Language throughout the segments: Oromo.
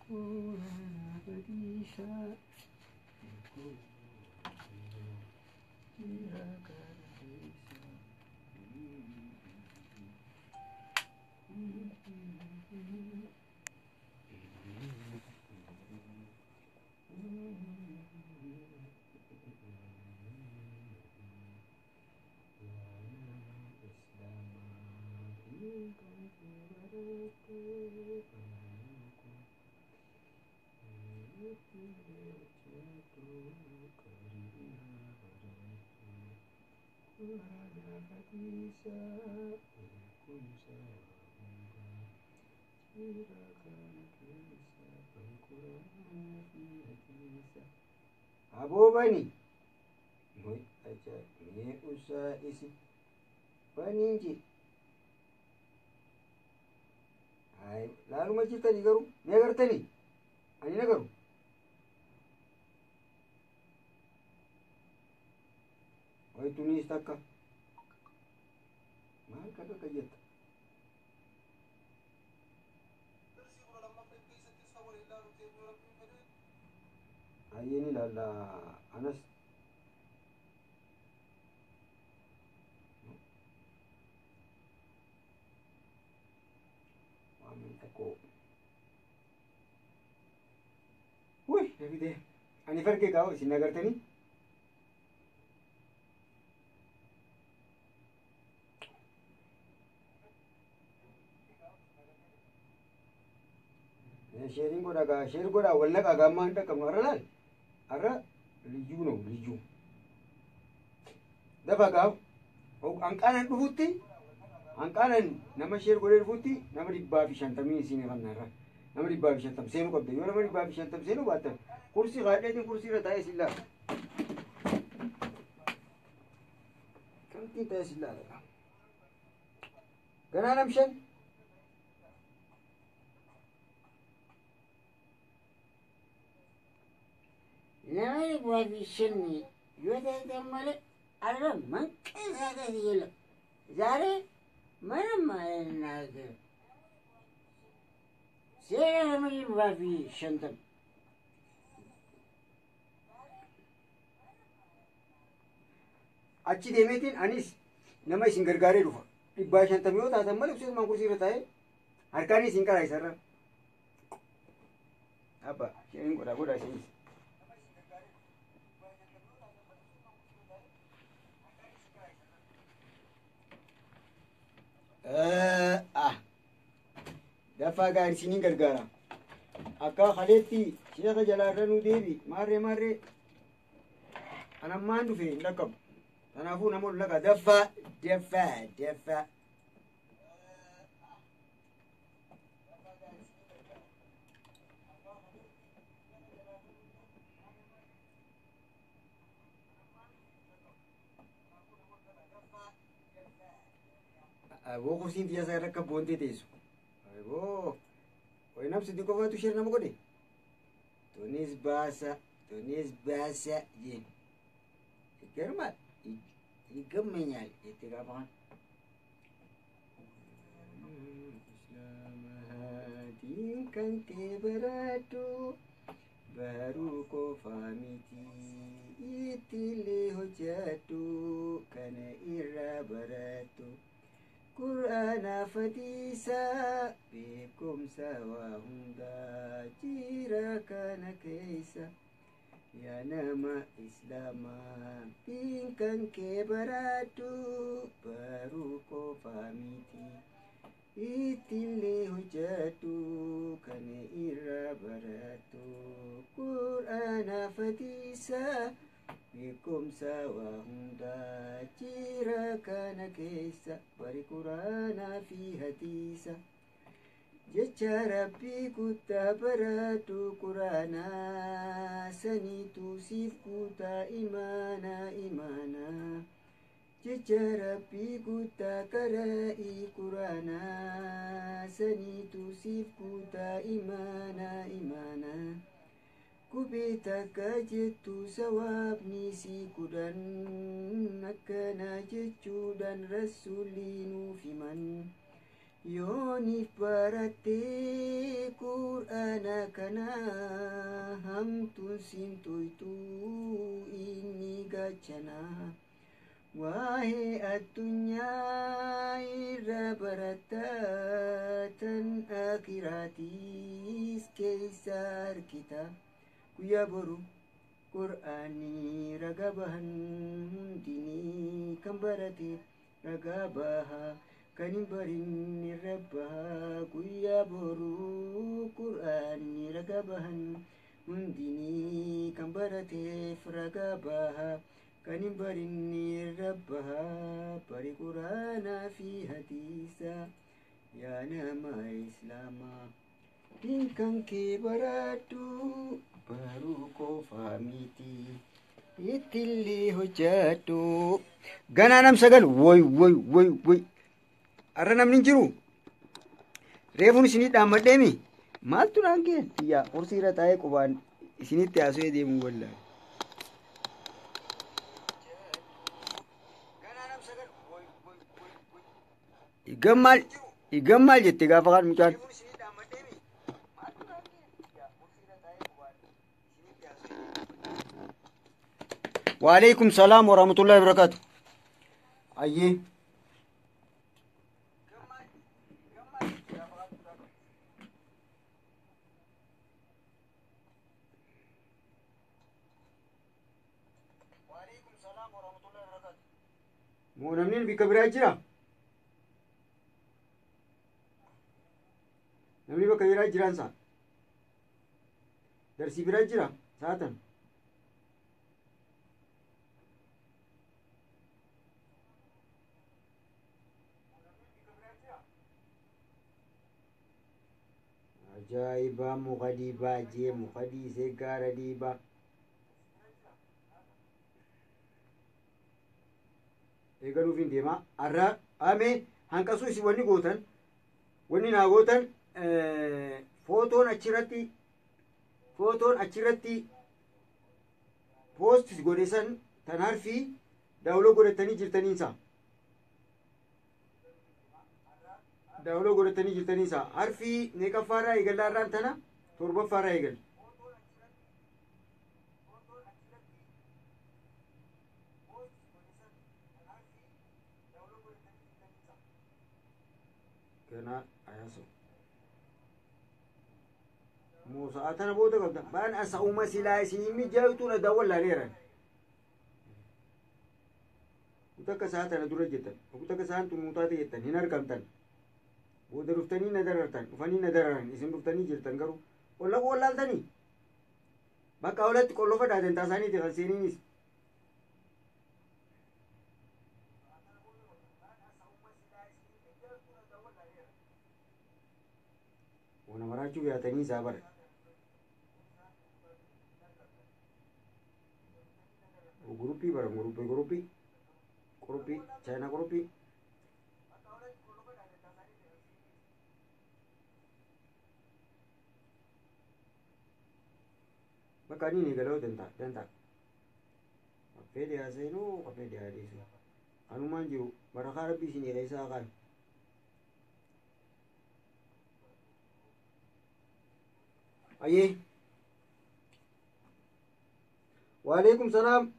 Qur'aana badiisaa jira kana keessa. Aboo bani moy aja mee usaa isi baniinji ay laaluma jirtanii garuu mee gartanii ani na garu way tunis takka maal akka jetta ayeni lalla anas amin tako uy Davide ani farke gaaw isin agartanii sharing godha share godha walla qagamma anta kamno aralal arra liju no liju dafa gaaw anqanan dhufutti anqanan nama share godhe dhufutti nama 150 isin kannarra nama 150 seenu qabde yoo nama 150 seenu baatan kursi gaadheetin kursi irra taa'ee silla kamti taa'ee silla ganaa namshan Namni bu'aa shanni yoo ta'e malee arra manqaa isaa jala zaare mana maalnaa jira seera namni bu'aa shantam achi deemeetiin anis nama isin gargaaree dhufa 150 yoo taatan malee uffisumaan kursii irra taa'ee harkaan isin qaraa isarra abba isheen godha isheenis dafaa gaarii isiniin gargaara akka haleetti sheeka jalaarra nu deebi maarree anammaan dhufe hin dhaqqabu kanaafuu nama ol laqa dafaa aboo kursiin tiyyaa isaa irra akka boontee teessu aboo way nafsi xiqqoo faatu ishee nama godhe tunis baasa jeen garmaal higamma nyaal jette gaafaman islaamaatiin kan kee baraaddu baruu qofaa miti ittillee hojjadhu kana irraa barattu Qur'aana fadhiisa beekumsa waa hundaa jira kana keessa yaa nama islaamaa kan kee baraadhu baruu qofaa miti ittillee hojjadhu kana irraa barattu Qur'aana fadhiisa beekumsa waa hundaa jira kana keessa bari quraanaa fi hadiisa jecha rabbii guddaa baradhu quraanaa saniitu siif guutaa imaanaa jecha rabbii guddaa qara'ii quraanaa saniitu siif guutaa imaanaa kubita kajetu sawabni si kudan akkana jechuudhaan rasuuliin fiman yoonif barattee Qur'aana guyyaana kana hamtuun siin tuytuu inni gachana waa'ee addunyaa irra barattatan akiraatiis keessa harkita guyyaa boru qur'aanii raga bahan hundinii kan barate raga baha kan hin barinne rabbaha guyyaa boruu qur'aanii raga bahan hundinii kan barateef raga baha kan hin barinne rabbaha bari qur'aanaa fi hadiisa yaa nama islaamaa dinkan kee baradhu baruu qofaa miti ittillee hojjadhu ganaa nam sagal woy arra namni jiru reefuun isinii dhaammadheemi maaltu naan geetti yaa horsiira taa'ee qubaan isinitti haasoo deemuu wallaa igammaal jette gaafa kan mucaan وعليكم السلام ورحمة الله وبركاته أيه وعليكم السلام ورحمة الله وبركاته مو نمنين بكبيرات جرا نمنين بكبيرات جران سا درسي بيرات جرا ساعتن ajaa'iba muka dhiibaa jee muka dhiisee gaara dhiibaa eegaluuf hin deemaa arraa amee hanqasuu isin wanni gootan wanni naa gootan footoon achirratti poost godhesan tan harfii daawuloo godhatanii jirtaniinsa daawuloo godhatanii jirtaniinsa harfii meeqaffaarraa eegallaarraan tana torbaffaarraa eegal kana ayaso muusaa tana booda qabda baan asa'uma silaa isinii mijaa'utuuna daawwallaaleeran utakka saa tana dura jettan utakka saan tumuutaate jettan hin argamtan booda dhuftanii na darartan dhufanii na dararan isin dhuftanii jirtan garuu qolla qollaaltanii bakka olatti qollofa dhaadantaa isaaniiti kan seeniinis wana maraachuu yaatanii isaa bara guruppii bara guruppii chaayinaa guruppii bakka niin eegaloo dantaa qaffee dhiyaaseenuu qaffee dhiyaadeesu kanumaan jiru barakaa rabbii isin eegeessaa qaayu ayyee waalaikum salaam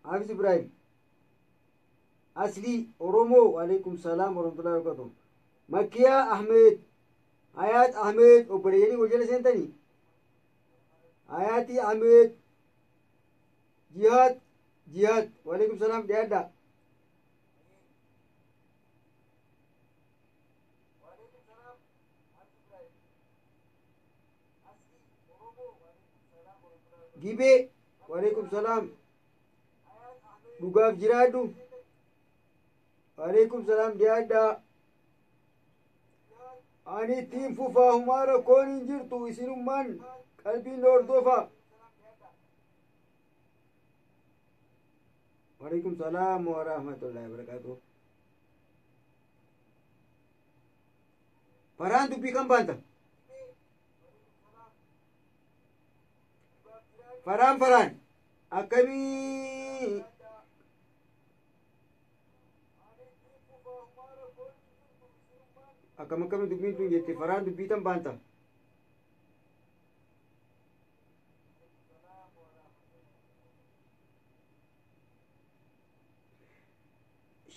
hafiz ibrahim asli oromo waalaikum salaam warahmatullahi wabarakatuh makkiyaa ahmed hayaat ahmed obboleeyanii wajjala seentanii hayati ahmed jihad waalaikum salaam dhiyaadha gibee waalaikum salaam dhugaaf jiraadhu waalaikum salaam dhiyaadha ani ittiin fufaa humaa rakkoon hin jirtu isinummaan qalbiin hordofa waalaikum salaam warahmatullahi wabarakatuh faraan dubbii kan baanta faraan akkamii akkam dubbiin tun jette faraan dubbii tan baanta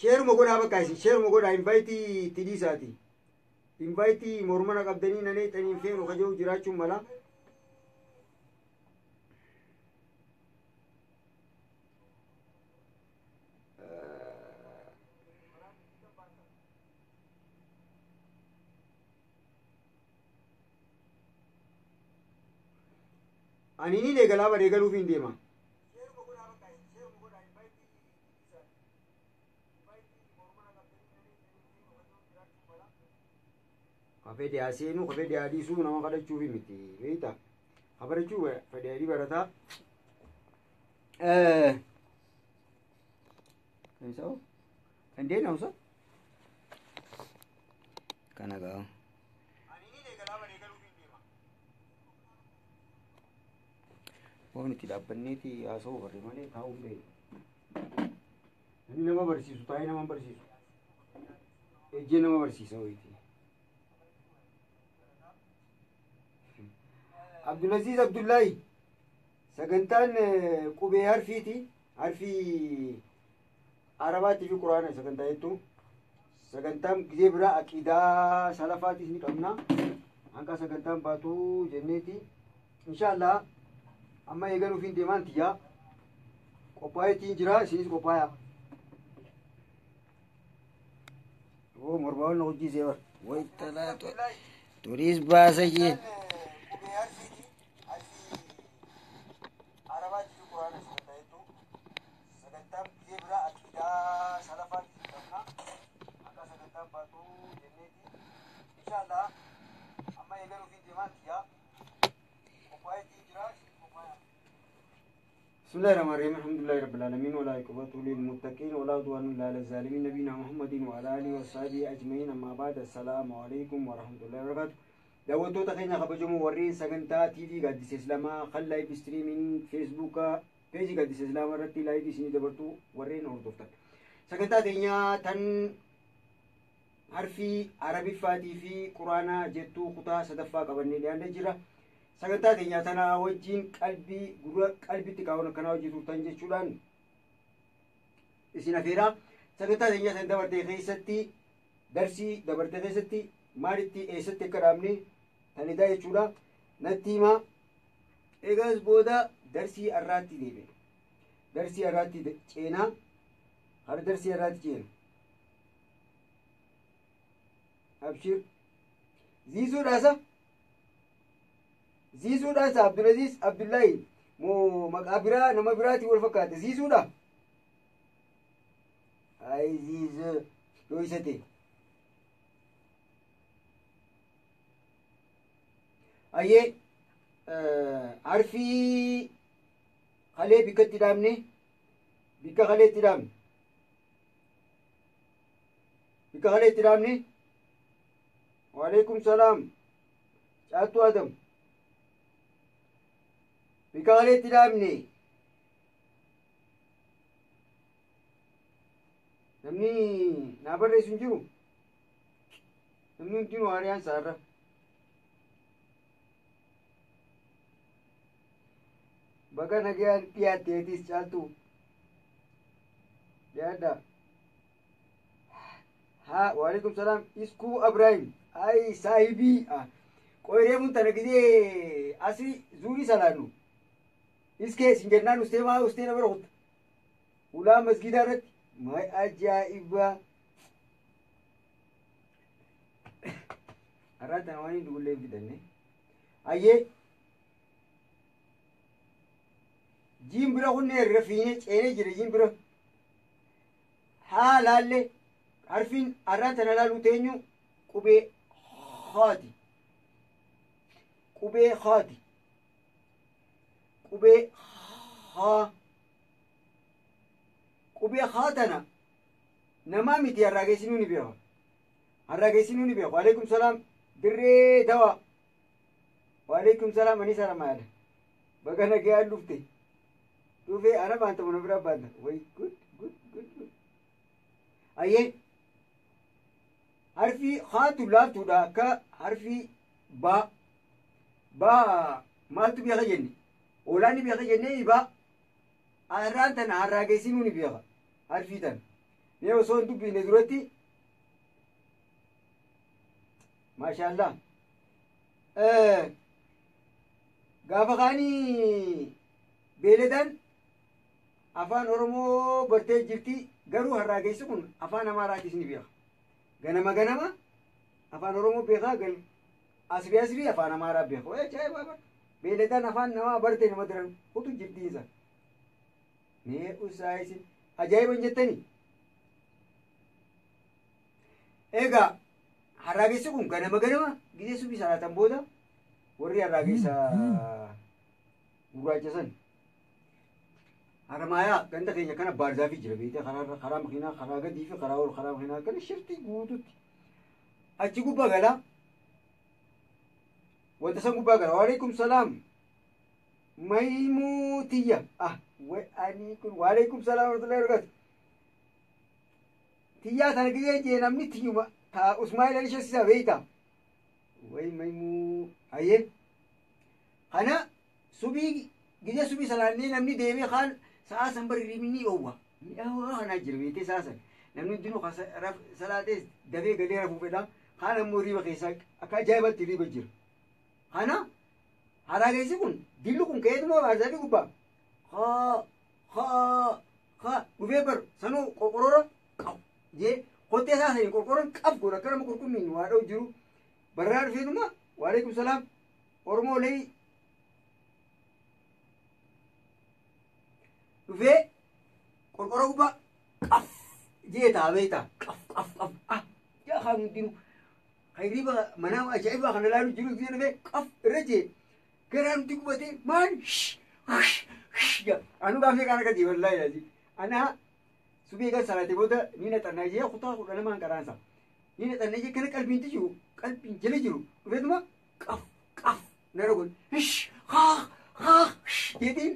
sheeruma godhaa bakka isin sheeruma godhaa invaayitii tidhiisaati invaayitii mormana qabdanii nanee xaniin feenu kaja'u jiraachuun mala ani ni eegalaa bara eegaluuf hin deema kafee aseenuu kafee adiisuu nama kadhachuuf miti beektaa kabarachuu fedhe adii barataa kan deemnamsa kana ga'a waan itti dhaabbanneeti haasa'uu barre malee taa'uun beeku namni nama barsiisu taa'ee nama barsiisu ejjee nama barsiisa wayitii Abdulaziz Abdullahi sagantaan qubee harfiiti harfii arabaatti fi quraana sagantaa jettu sagantaan gizee biraa aqiidaa salafaatis ni qabna hanqa sagantaan baatuu jenneeti inshaallah amma eegaluuf hin deemaan tiyyaa qophaayeetiin jira isinis qophaaya morbaawwan hojii seebar wayitalaatu turiis baasa jeen بسم الله الرحمن الرحيم الحمد لله رب العالمين ولا عقبة للمتقين ولا عدوان إلا على الظالمين نبينا محمد وعلى آله وصحبه أجمعين أما بعد السلام عليكم ورحمة الله وبركاته daawwattoota keenya kabajamoo warreen sagantaa TV Gaaddisa Islaamaa kan live streaming Facebook page Gaaddisa Islaamaa irratti live isinii dabartu warreen hordoftan sagantaa keenya tan harfii arabiffaatii fi quraanaa jettuu kutaa sadaffaa qabannee dhiyaannee jira sagantaa keenya tana wajjin qalbii gurra qalbitti qaawwan akkanaa hojii turtan jechuudhaan isin afeeraa sagantaa keenya san dabartee keessatti darsii dabartee keessatti maalitti eessatti akka dhaabne tanidaa jechuudha natti himaa eegas booda darsii arraatti deebi'e darsii arraatti ceenaa har darsii arraatti ceena abshir ziisuudhaasa Abdulaziz Abdullahi moo maqaa biraa nama biraatii wal fakkaate ziisuudha ay ziisu yoo isate ayyee harfii kalee bikkatti dhaabne bikka kaleetti dhaabne bikka kaleetti dhaabne waalaikum salaam caattu adam bikka kaleetti dhaabne namni naa barreessu hin jiru namni hundinuu haariyaan saarra baga nagayaan dhiyaatteetis caaltu yaada ha waalaikum salaam iskuu Ibrahim ay saahibii qoyreemun tana gizee asii zuurii salaannu iskee isin jennaan ustee maa ustee nama rokutta ulaa masgidaa irratti may ajaa'iba arraatan waan hin dhugullee fidanne ayyee jiin bira kunne rafiine ceene jira jiin bira haa laalle harfiin arraatan alaalu teenyu qubee haati qubee haati qubee haa qubee haatana namaa miti harraageessinuu ni beeka harraageessinuu ni beeka waalaikum salaam dirree dawa waalaikum salaam anis haramaadha baga nagayaan dhufte dhufe ana baanta mana bira baanta way good ayyee harfi haatu laaftuudha akka harfi baa maaltu beeka jenne olaanni beeka jenne ibaa arraan tana harraageessinuu ni beeka harfii tana mee osoo hin dubbine duratti maashaallah gaafa kaanii beeladaan afaan oromoo bartee jirti garuu har'aa geessi kun afaan amaaraatis ni beeka ganama afaan oromoo beekaa gal asbii afaan amaaraa beeka way ajaa'iba beeladaan afaan namaa barte nama diran utu jirtiisa mee usaa isin ajaa'iban jettanii egaa har'aa geessi kun ganama gizee subii salaatan booda warri har'aa geessa gurraacha san harmaayaa ganda keenya kana baarzaafii jira beekte karaa makiinaa karaa gadii fi karaa ol karaa makiinaa kana shiftii guututti achi gubbaa galaa wanta san gubbaa gala waalaikum salaam maymuutiyya ani kun waalaikum salaam warahmatullahi wabarakatuh tiyyaa tana gizee jee namni tiyyuma taa usmaa'il ali shasisaa beeyta way maymuu ayyee kana subii gizee subii salaannee namni deemee kaan sa'a san bari riibni oowwa mi'aawaa kanaa jira beekte sa'a san namni hundinuu salaatees dafee galee rafuu fedha kaan ammoo riiba keessaa akka ajaa'ibatti riiba jira kana haraa keessi kun dillu kun ka'eetuma baarzaafii gubbaa dhufee bar sanuu qorqorora qabu jee kottee isaa sanii qorqoron qab godha akka nama qurqummiin waa dha'u jiru barraa dhufeetuma waalaikum salaam oromoo leeyi dhufee qorqora gubbaa qaf jee taabeeta qaf yaa kaan hundinuu hayriiba manaa ajaa'ibaa kana laalu jiru gisee dhufee qaf irra jee garaa nuti gubatee maan anu gaafee kana gadi wallaahi lazi ana subii kan salaate booda ni naxannaa jee kutaa kudha lamaan qaraansa ni naxannaa jee kana qalbiinti jiru qalbiin jala jiru dhufeetuma qaf nara gon jedhiin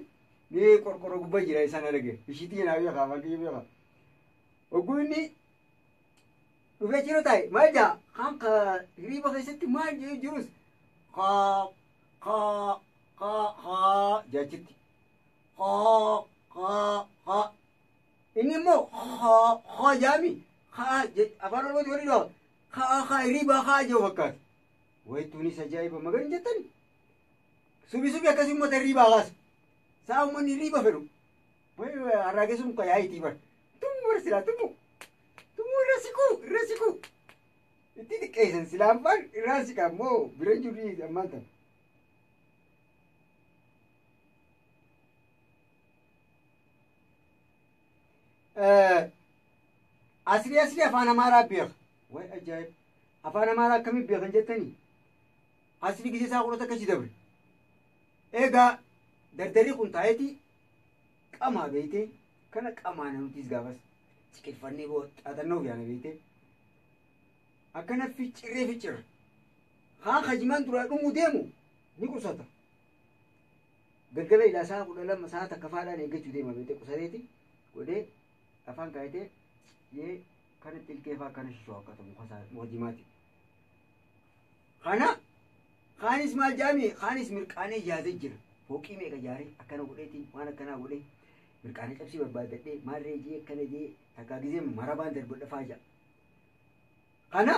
mee qorqora gubbaa jira isaan arge ishitii naa beekaa fakkii beekaa ogguu inni dhufee jira taa'e maal jaa kaan ka hiriiba keessatti maal jee jirus jaachitti inni immoo jaami afaan oromooti wali dhawa hiriibaa jee fakkaata wayituunis ajaa'iba magarin jettani subii akkasii ummata hiriibaa kaasa saa ummanni hiriiba fedhu har'aa keessa muka yaa'itii bar tummu bar silaa tummu irra siquu itti xiqqeessan silaan faan irraa siqa ammoo bira jirri ammaan tan asrii afaan amaaraa beeka way ajaa'ib afaan amaaraa akkamii beekan jettanii asrii gisee isaa qurata akkasii dabre eegaa dardarii kun taa'eeti qamaa beeyte kana qamaa namtiis gaafas ciqilfannee xaaxannoo yaana beeyte akkana ficcirra haa hajimaan duraa dhumuu deemu ni qusata galgala ilaa saa kudha lama saa takka faadhaan eeggachuu deema beeyte qusateeti godhee afaan kaayitee yee kana xilqeefaa kana shishoo akkatamu hajimaati kana kaanis maal jaami kaanis mirqaanee yaadee jira fooqii meeqa jaaree akkana godheetiin waan akkanaa godhee mirqaanee cabsii barbaaddadhee maarree jee akkana jee takkaa gisee marabaan darbadha faaja kana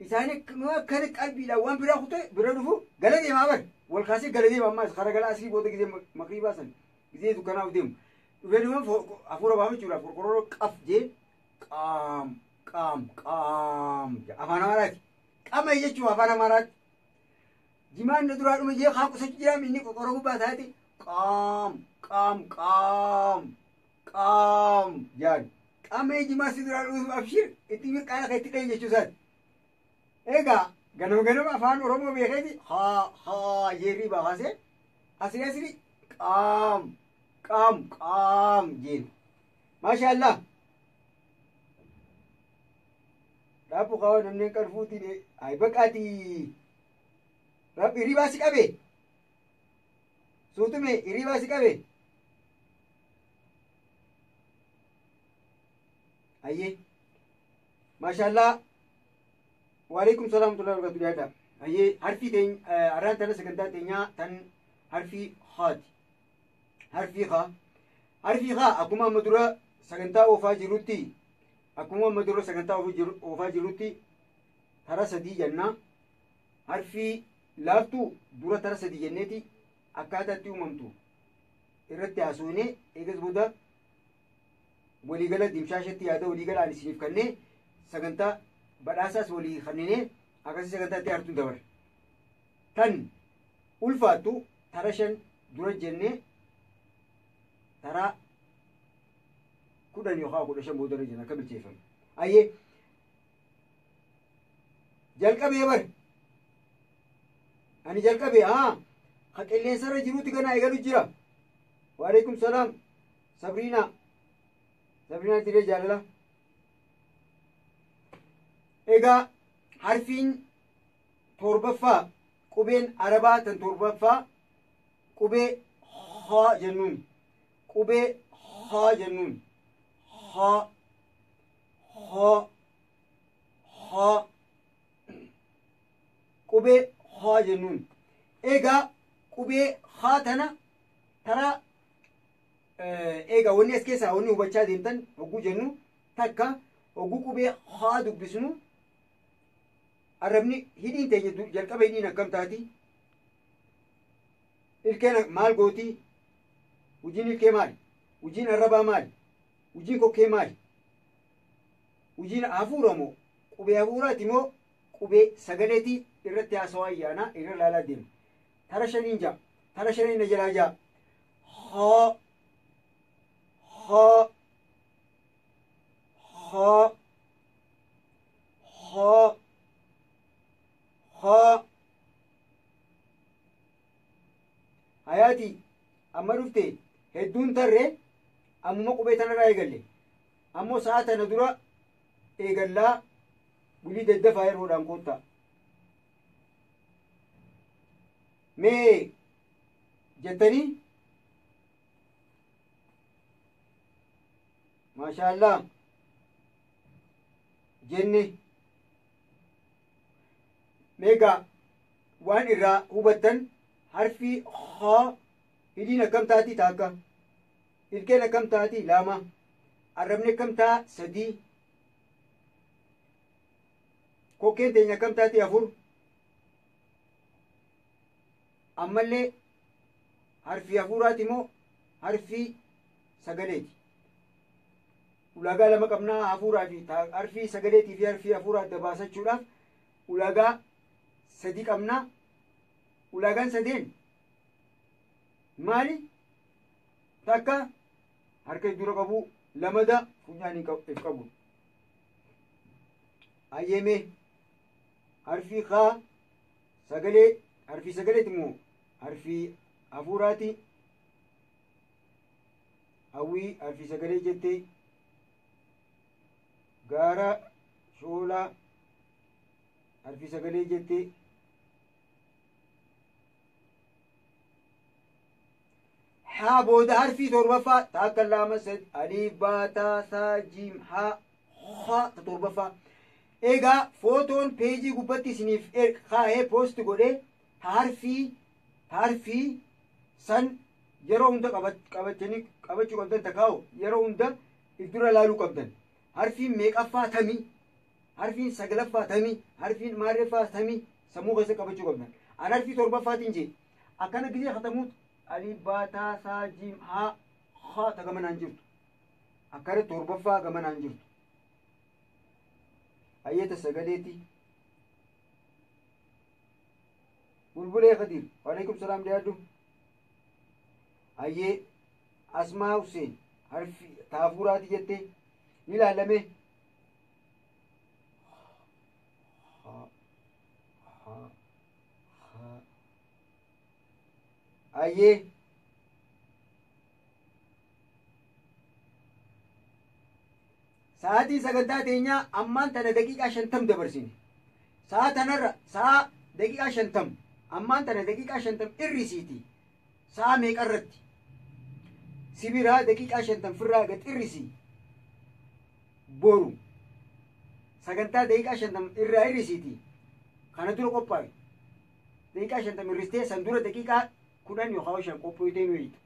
isaanii akkana qalbiidhaan waan biraa kutee bira dhufu gala deemaa bar wal kaasee gala deema ammaas kara gala asii booda gisee makrii baasan gisee dukkanaaf deemu dhufee dhuma hafuura baafachuudhaaf qorqorroo qaf jee qaam afaan amaaraati qama jechuun afaan amaaraati jimaan na duraa dhuma jee kaan qusachuu jiraam inni qorqorroo gubbaa taate qaam jaan qama jimaa si duraa dhufu abshir itti mirqaana kan itti dhaye jechuu isaati egaa ganama afaan oromoo beekeeti haa jeerrii baakaasee asii qaam jeen maashaallah dhaabbu kaawwa namneen qarfuutiin ay baqaatii rabbi hiribaa si qabe suutume hiribaa si qabe ayyee maashaallah waalaikum salaam tulla barkatu dhiyaadha ayyee harfii teenya arraan tana sagantaa teenyaa tan harfii haati harfii haa akkuma amma dura sagantaa oofaa jirutti akkuma amma dura sagantaa oofaa jirutti tara sadii jennaa harfii laaftuu dura tara sadii jenneeti akkaataatti uumamtu irratti haasofnee eegas booda waliigala dimshaashatti yaada waliigala ani isiniif kennee sagantaa badhaasaas walii kenninee akkasii sagantaatti hartuun dabarre tan ulfaattu tara shan dura jennee tara 10 yookaan 15 booda jenna akka bilcheeffame ayyee jalqabee bar ani jalqabee ka qilleensarra jiruuti ganaa eegalu jira waalaikum salaam sabriina tiree jaalala egaa harfiin torbaffaa qubeen arabaa tan torbaffaa qubee haa jennuun qubee haa jennuun haa haa haa qubee haa jennuun egaa qubee haa tana tara egaa wanni as keessaa wanni hubachaa deemtan hogguu jennu takka hogguu qubee haa dubbisnu arrabni hidhiin teenya jalqaba hidhiin akkam taati ilkeen maal gooti hojiin ilkee maali hojiin arrabaa maali hojiin kokkee maali hojiin hafuura moo qubee hafuuraati moo qubee sagaleeti irratti haasawaa ayyaanaa irra laalaa deema tara shaniin ja'a tara shaniin na jalaa ja'a haa haa haa haa haa hayaati amma dhufte hedduun tarree ammuma qubee tanarraa eegalle ammoo sa'a tana dura eegallaa bulii daddafaa yeroodhaan koottaa mee jettanii maashaallah jenne meegaa waan irraa hubattan harfii haa hidhiin akkam taati taakka ilkeen akkam taati lama arrabni akkam taa sadii kokkeen teenya akkam taati afur ammallee harfii hafuuraati moo harfii sagaleeti ulaagaa lama qabnaa hafuuraa fi harfii sagaleetii fi harfii hafuuraa adda baasachuudhaaf ulaagaa sadii qabnaa ulaagaan sadeen maali takka harka dura qabu lamada funyaan if qabu ayyeemee harfii kaa sagalee harfii sagaleeti moo harfii hafuuraati hawwii harfii sagalee jettee gaara shoolaa harfii sagalee jettee haa booda harfii torbaffaa taakka laama sad alif baataa saa jiim haa haa torbaffaa egaa footoon peejii gubbatti isiniif kaa'ee poosti godhee harfii san yeroo hunda qabachuu qabdan takaa'u yeroo hunda if dura laaluu qabdan harfiin meeqaffaa tamii harfiin sagalaffaa tamii harfiin maarreeffaa tamii sammuu keessa qabachuu qabdan an harfii torbaffaatiin jee akkana gisee khatamuut alif baataa saa jiim haa haa ta gamanaan jirtu akkana torbaffaa gamanaan jirtu ayyata sagaleeti bulbulee khadir waalaikum salaam dhiyaadhu ayyee asmaa huseen harfi taafuuraati jettee ni laalame ayyee sa'aatii sagantaa teenyaa ammaan tana daqiiqaa 50 dabarsine sa'a tanarra sa'a daqiiqaa 50 ammaan tana daqiiqaa 50 irrisiiti sa'a meeqarratti sibiraa daqiiqaa 50 firraa gad irrisi boru sagantaa daqiiqaa 50 irraa irrisiiti kana dura qophaa'e daqiiqaa 50 irristee san dura daqiiqaa 10 yookaan 5 qophooytee nu hiitu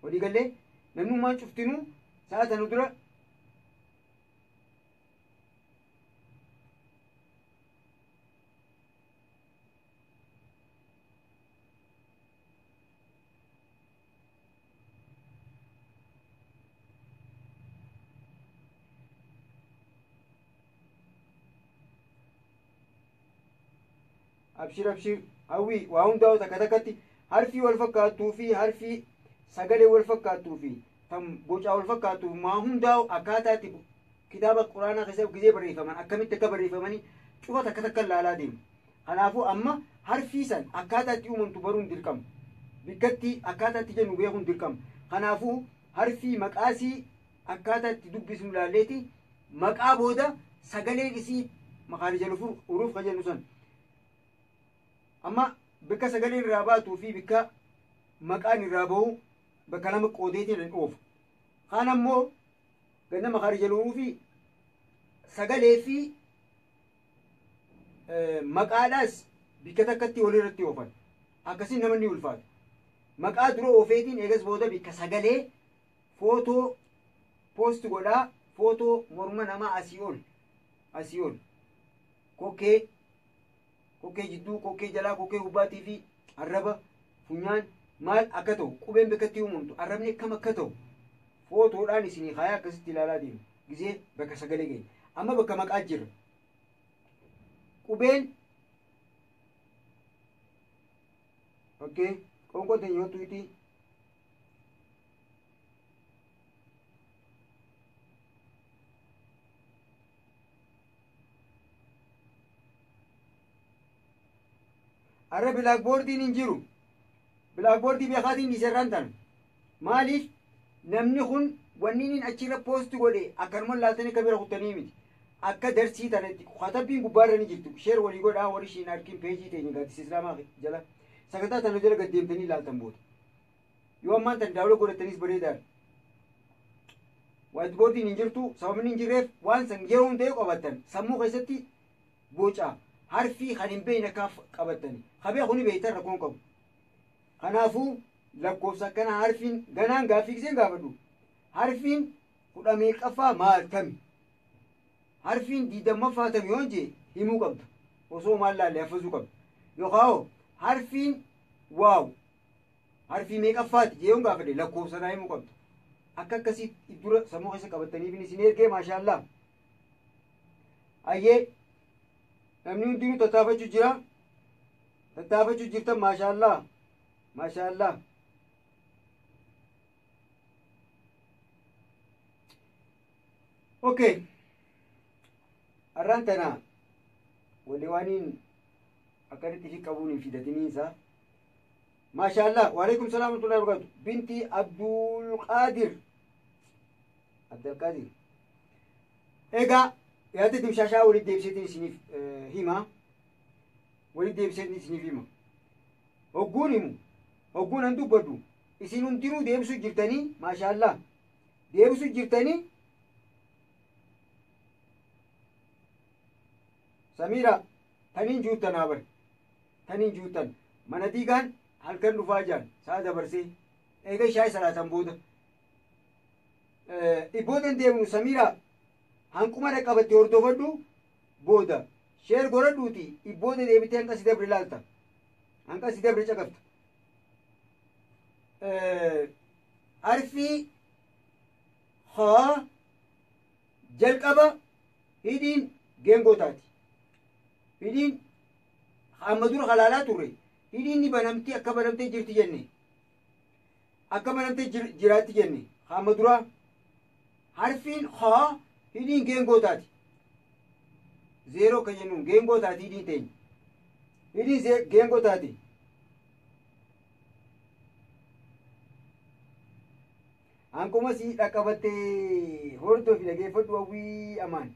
walii gallee namnummaan cuftinuu sa'a tana dura abshir abshir hawwii waa hundaa'u takka takkatti harfii wal fakkaattuu fi harfii sagalee wal fakkaattuu fi tan bocaa wal fakkaattuu maa hundaa'u akkaataatti kitaaba quraanaa keessatti gizee barreeffaman akkamitti akka barreeffamanii cufa takka takka ilaalaa deemu. Kanaafuu amma harfii san akkaataatti uumamtu baruun dirqama. Bikkatti akkaataatti jennu beekuun dirqama. Kanaafuu harfii maqaasii akkaataatti dubbisnu ilaalleeti maqaa booda sagaleen isii makaarija uruuf ka jennu san amma bikka sagaleen irraa baatuu fi bikka maqaan irraa bahu bakka lama qoodeetiin oofu. Kaan ammoo ganna makaarija uruufi sagalee fi maqaadhaas bikka takkatti walirratti oofan akkasiin namanni ulfaatu. Maqaa dura oofeetiin eegas booda bikka sagalee footoo poost godhaa footoo morma namaa asii ol kokkee jidduu kokkee jalaa kokkee gubbaatii fi arraba funyaan maal akka ta'u qubeen bakkatti uumamtu arrabni akkam akka ta'u footoodhaan isinii kaayaa akkasitti ilaalaa deemu gizee bakka sagalee ga'e. Amma bakka maqaa jirra qubeen qoonqoon yoo tuuti arra bilaakboordiin hin jiru. Bilaakboordii beekaatiin dhiisarraan tan maaliif namni kun wanniin achirra poosti godhe akkanuma laaltanii akka bira kuttanii miti akka darsii tanatti katabbiin gubbaarra ni jirtu sheer walii godhaa warri ishiin arkin peejii teenya gaaddisa islaamaa jala sagantaa tana jala gaddeemtanii ilaaltan booda yoo ammaan tan daawula godhatanis bareedaadha. Waayitboordiin hin jirtu sababni hin jirreef waan san yeroo hundee qabattan sammuu keessatti bocaa harfii kan hin beekne akkaaf qabattani kabee kuni beektan rakkoon qabu. Kanaafuu lakkoofsa akkana harfiin ganaan gaaffii giseen gaafadhu harfiin 10 maal tami harfiin 20 tami yoon jee himuu qabda osoo maal laalle hafazuu qabda yookaan harfiin waaw harfii meeqaffaati jee yoon gaafadhe lakkoofsa naa himuu qabda. Akka akkasii dura sammuu keessa qabattaniif isin ergee maashaallah. Ayyee namni hundinuu tattaafachuu jira tattaafachuu jirtan maashaallah maashaallah. Okay arraan tana walii waaniin akkanitti fi qabuun hin fidatiniinsa maashaallah. Waalaikum salaam wa rahmatullahi wa barakatuh. Binti Abdulqaadir egaa yaadde dimshaashaa walitti deebiseetiin isiniif hima walitti deebiseetiin isiniif hima hogguun himu hogguun an dubbadhu isin hundinuu deebisuu jirtanii maashaallah deebisuu jirtanii. Samiira taniin juuttan haa bari taniin juuttan mana diigaan halkan dhufaa jaan sa'a dabarsee eega shaayii salaatan booda ibboodan deemnu Samiira hanquma dhaqqabatte hordofadhu booda sheer godhadhuuti ibbooda deebitee hanqa si dabre ilaalta hanqa si dabre caqafta. Harfii haa jalqaba hidhiin geengoo taati. Hidhiin amma dura halaalaa turre hidhiin ni banamti akka banamtee jirti jenne akka banamtee jiraatti jenne amma dura harfiin haa hidhiin geengoo taati zeeroo kan jennuun geengoo taati hidhiin teenya hidhiin geengoo taati. Hankuma si dhaqqabattee hordoo fi dhageeffadhu hawwii amaan.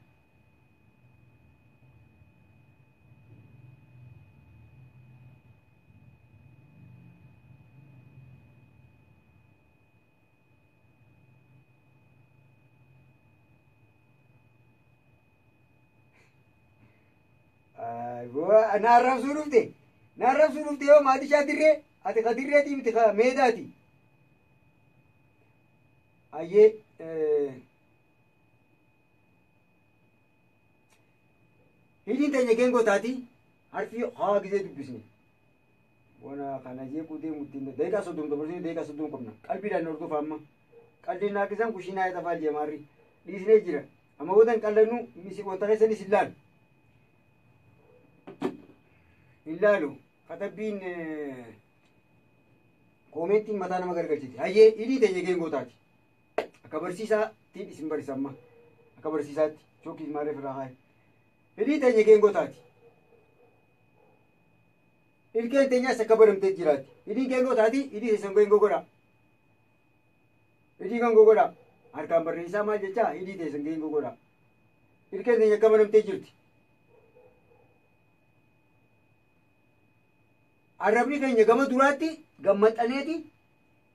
Naarrabsuu dhufte yoo maatishaa dirree ati ka dirreetii miti ka meedaati. Ayyee hidhiin teenya geengoo taati harfii haa gisee dubbisne wana kana jeequu deemutti daqiiqaa 30 dabarsine daqiiqaa 30 qabna qalbiidhaan hordofa amma qalbiin naaqisan kushiinaa yaxafaa jemaarri dhiisnee jira amma boodan qallannu wanta keessanis hin laalu ilaalu katabbiin koomentiin mataa nama gargalchiti. Hayyee hidhii teenya geengotaati. Akka barsiisaatti isin barsiisa amma. Akka barsiisaatti chookii maaliif irraa haye. Hidhii teenya geengotaati. Ilkeen teenyas akka baramtee jiraatti. Hidhiin geengotaati. Hidhii teessan geengoo godha. Hidhii geengoo godha. Harkaan barreessaa maal jechaa hidhii teessan geengoo godha. Ilkeen teenya akka baramtee jirti. Arrabni keenya gama duraatti gammaxaneeti.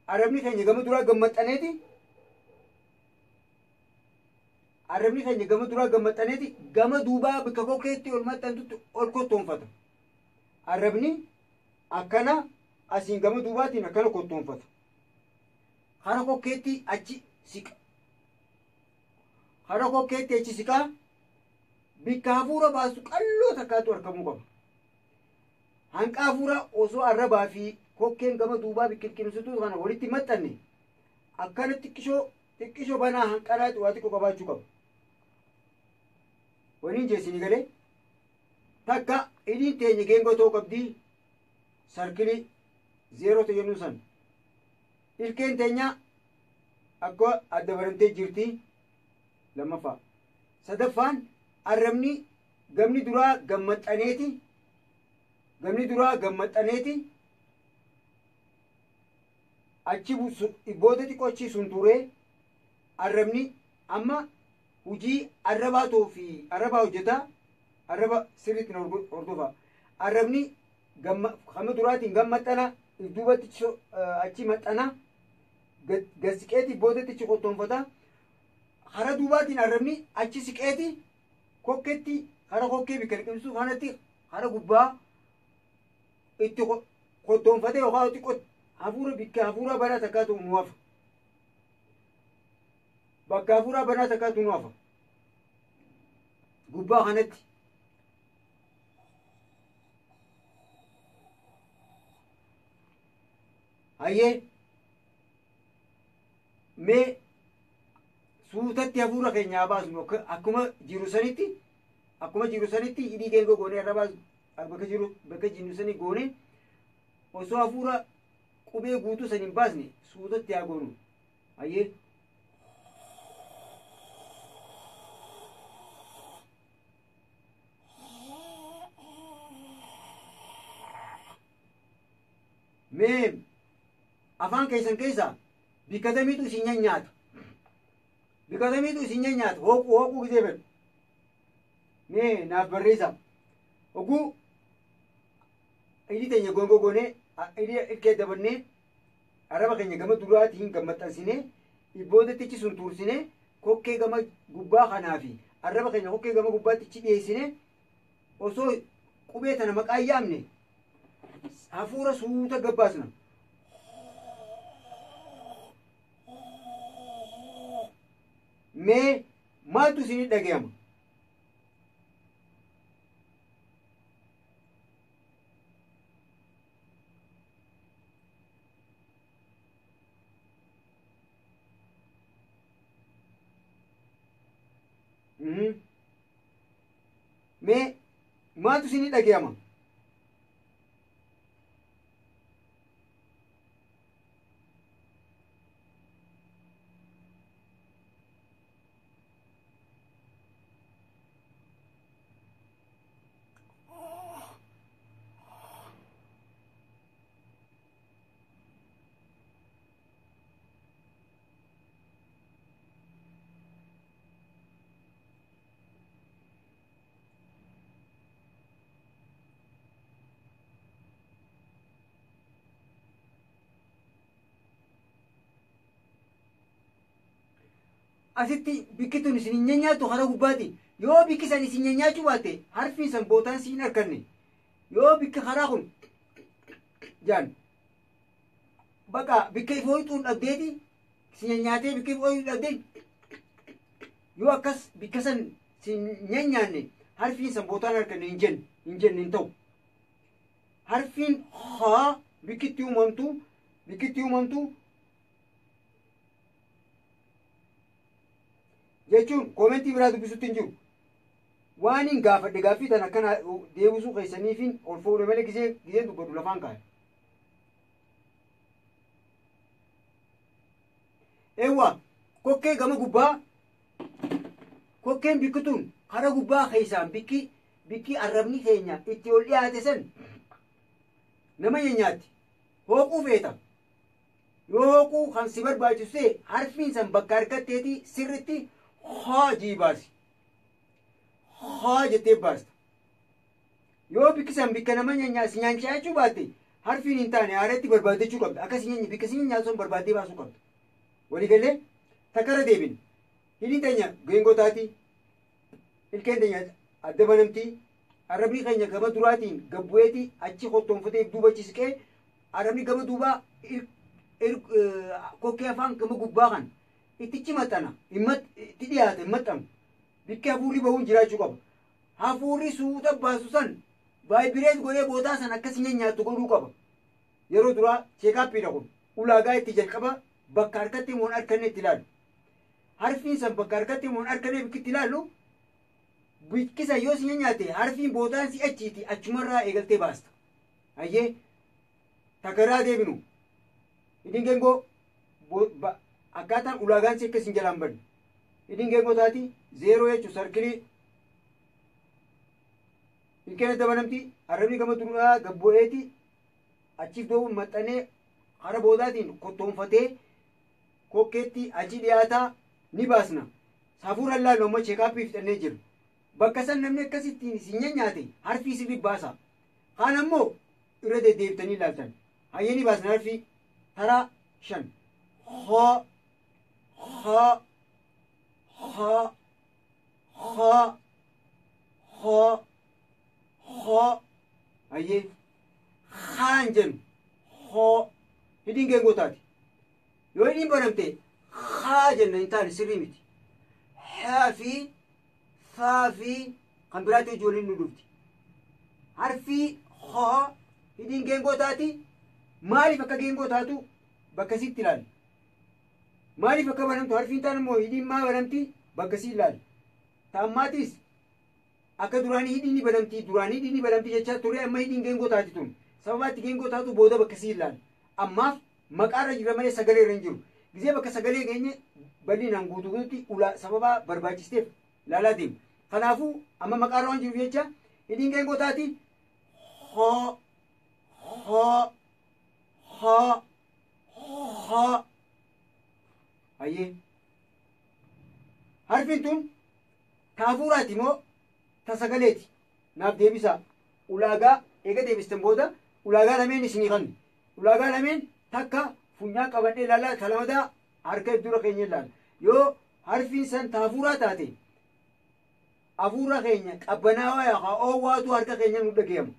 Arrabni keenya gama duraa gammaxaneeti. Arrabni keenya gama duraa gammaxaneeti. Gama duubaa bakka kokkeetti ol maxxantutti ol kottoonfata. Arrabni akkana asiin gama duubaatiin akkana kottoonfata. Hara kokkeetti achi siqa. Hara kokkeetti achi siqaa. Bikka hafuura baasu qalloo takkaatu argamuu qaba. Hanqa hafuura osoo arrabaa fi kokkeen gama duubaa biqilqilsituu kana walitti maxxanne akkana xiqqishoo banaa hanqalaatti waa xiqqoo qabaachuu qaba. Waliin jeesini galee takka hidhiin teenya geengoo ta'uu qabdii sarkilii zeeroo ta'uu san ilkeen teenya akka adda baramtee jirti. Lammaffaa sadaffaan arrabni gamni duraa gammaxaneeti. Gamni duraa gammaxaneeti. Achi booda xiqqoo achi sun turee arrabni amma hujii arrabaa fi arrabaa hojjetaa. Arraba sirriitti hordofa. Arrabni gama duraatiin gammaxana duubatti achi maxxana gasiqeeti boodatti achi qottoonfata. Hara duubaatiin arrabni achi siqeeti kokkeetti hara kokkee bikka liqimsu kanatti hara gubbaa itti qottoonfate yookaan xiqqoo hafuura bikka hafuura banaa takkaatu nu hafa. Bakka hafuura banaa takkaatu nu hafa. Gubbaa kanatti. Hayyee mee suutatti hafuura keenyaa baasnu akkuma jiru sanitti hidhii geengoo goonee irra baasu bakka jiru sanii goonee osoo hafuura qubee guutuu san hin baasne suutatti haa goonu. Hayyee mee afaan keessan keessa bikkatamiitu isin nyaata. Bikkatamiitu isin nyaata. Hooquu gisee fedhu. Mee naaf barreessa. Oguu hidhii teenya geengoo goonee hidhii ilkee dabannee arraba keenya gama duraatiin gammaxxansinee ibboodatti sun tuursinee kokkee gama gubbaa kanaa fi arraba keenya kokkee gama gubbaatti ichi dhiyeessinee osoo qubee tana maqaa yaamne hafuura suuta gabbaasna. Mee maaltu isinii dhaga'ama? Mee maaltu isinii dhaga'ama? Asitti bikkituun isin hin nyaattu hara gubbaati. Yoo bikki san isin nyaachuu baatte harfiin san bootaan siin harkanne. Yoo bikki karaa kun jaan bakka bikka ifoo hixuun dhabdeeti isin nyaatee bikka ifoo hixuun dhabdee yoo akkas bikka san isin nyaanne harfiin san bootaan harkanne hin jenne hin ta'u. Harfiin haa bikkitti uumamtu jechuun koomentii biraa dubbisutti hin jiru. waan hin gaafadhe gaaffii tan akkana deebisuu keessaniifin ol fuudhe malee giseen dubbadhu lafaan kaa'e. Eewwa kokkee gama gubbaa kokkeen bikkituun kara gubbaa keessaan bikki arrabni keenya itti ol dhiyaate san nama nyaatti hooquu feeta. Yoo hooquu kan si barbaachisee harfiin san bakka harkatteeti sirritti hojii baasi. Haa jettee baasta. Yoo bikkisan bikka nama si nyaanchaa jechuu baatte harfiin hin taane haaretti barbaaddachuu qabda. Akkasii bikka si nyaatu sun barbaaddee baasuu qabda. Waliigalee takkara deebin. Hidhiin teenya geengotaati. Ilkeen teenya adda banamtii. Arrabni keenya gama duraatiin gabbu'eeti achi qottoonfatee duuba ciisqee arrabni gama duubaa kokkee afaan gama gubbaa kan itti maxxana. Itti dhiyaate hin maxxanu. Bikki hafuurri bahuun jiraachuu qaba. Hafuurri suuta baasu san vaayibireet godhee boodaa san akkasii nyaattu godhuu qaba. Yeroo duraa cheekaappiidha kun. Ulaagaa itti jalqaba bakka harkatti moon harkanne itti ilaalu. Harfiin san bakka harkatti moon harkanne bikki itti ilaallu bikkisa yoo si nyaate harfiin boodaan si achiiti achumarraa eegaltee baasta. Ayyee tagaraa deebinu. Hidhiin geengoo akkaataan ulaagaan si akkas hin jalaan banne. Hidhiin geengoo taati zeeroo jechuun sarkilii ilkeen adda banamti arrabni gama duraa gabbu'eeti achiif doobuun maxxanee hara boodaatiin kottoonfatee kokkeetti achi dhiyaataa ni baasna. Hafuura laallu amma cheekaappii fixannee jiru. Bakka san namni akkasitti si nyaate harfii sirrii baasa. Kaan ammoo irra deddeebitanii ilaaltan. Hayyee ni baasna harfii taraa 5. Hoo hoo hoo hoo hoo hoo hayyee haan jennu hoo hidhiin geengoo taati. Yoo hidhiin banamte haa jenna hin taane sirrii miti. Haa fi faa fi kan biraatti ijoolleen nu dhufti. Harfii hoo hidhiin geengoo taati. Maaliif akka geengoo taatu bakka sitti ilaali. Maaliif akka banamtu harfiin taan immoo hidhiin maa banamti bakka si ilaali. Taammaatiis akka duraanii hidhiin ni banamti duraanii hidhiin ni banamti jechaa ture amma hidhiin geengoo taati tun. Sababaatti geengoo taatu booda bakka si ilaali. Ammaaf maqaarra jira malee sagalee irra hin jiru. Gisee bakka sagalee geenye bal'inaan guutuutti sababa barbaachisteef ilaalaa deemu. Kanaafuu amma maqaarra waan jiruuf jecha hidhiin geengoo taati hoo hoo hoo hoo hayyee harfiin tun taafuuraati moo ta sagaleeti naaf deebisa. Ulaagaa eega deebisten booda ulaagaa lameen isinii kanne. Ulaagaa lameen takka funyaan qabadhee ilaala kalamadaa harka dura keenya ilaala. Yoo harfiin san taafuuraa taate hafuura keenya qabbanaawaa yookaan oowwaatu harka keenya nu dhageeyama.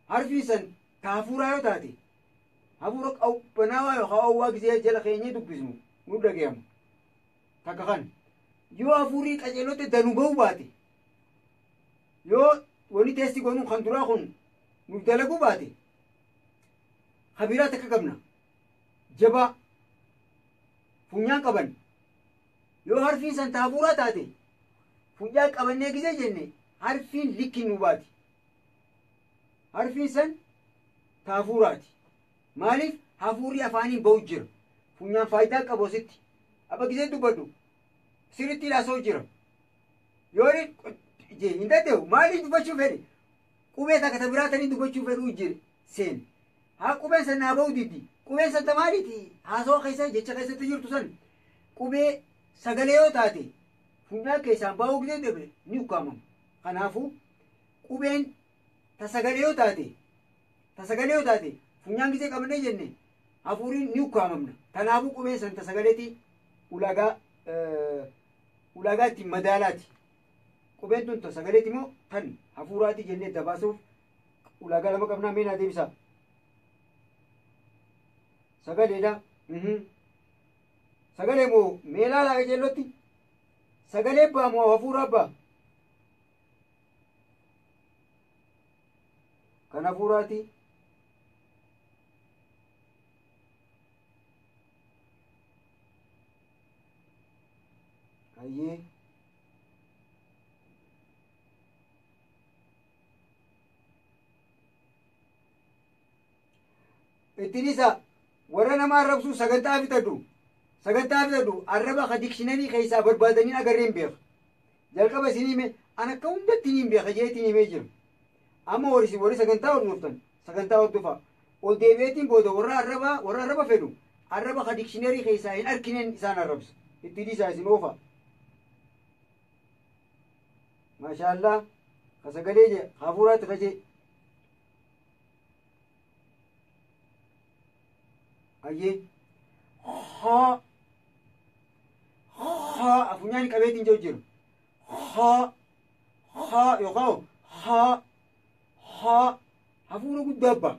Harfiin san taafuuraa yoo taate hafuura qabbanaawaa yookaan oowwaa gisee jala keenya dubbisnu nu dhageeyama. Takka kan yoo hafuurii qaceelotte danuu bahuu baate yoo wani teesti goonuu kan duraa kun nuuf dalaguu baate habiraa takka qabna jabaa funyaan qaban. Yoo harfiin san taafuuraa taate funyaan qabannee gisee jenne harfiin likkiin nu baati. Harfiin san taafuuraati. Maaliif hafuurri afaaniin bahu jira. Funyaan faayidaa qabu asitti. Abba gisee dubbadhu sirritti ilaasoo jira. Yoo hin danda'u maaliif dubbachuu fedhe qubee takka ta biraatanii dubbachuu fedhuu jire seen. Haa qubeen san naa bahuu diddi. Qubeen san tamaaliiti haasoo keessa jecha keessatti jirtu san qubee sagalee yoo taate funyaan keessaan bahuu gisee dhabe ni ukkaamama. Kanaafuu qubeen ta sagalee yoo taate funyaan gisee qabannee jenne hafuuriin ni ukkaamamna. Kanaafuu qubeen san ta sagaleeti ulaagaa ittiin madaalaati. Qubeen tun ta sagaleeti moo tan hafuuraati jennee dabaasuuf ulaagaa lama qabnaa mee naa deebisaa. Sagaleedha. Sagalee moo mee laalaa qaceellotti sagalee abbaa moo hafuura abbaa kan hafuuraati. Hayyee ittiin isa warra nama arrabsu sagantaa bitadhu arraba ka dikshinanii keessaa barbaadanii agarreen beeka jalqaba isin hime an akka hundattiin hin beeka jeetiin himee jira amma warri sagantaa hordoftan sagantaa hordofa ol deebi'eetiin booda warra arraba fedhu arraba ka dikshinerii keessaa hin arkineen isaan arrabsa ittiin isaa isin oofa maashaallah ka sagalee je hafuuraatti kaje ayyee afunyaan qabeetiin jiru jiru yookaan hafuura guddaa abbaa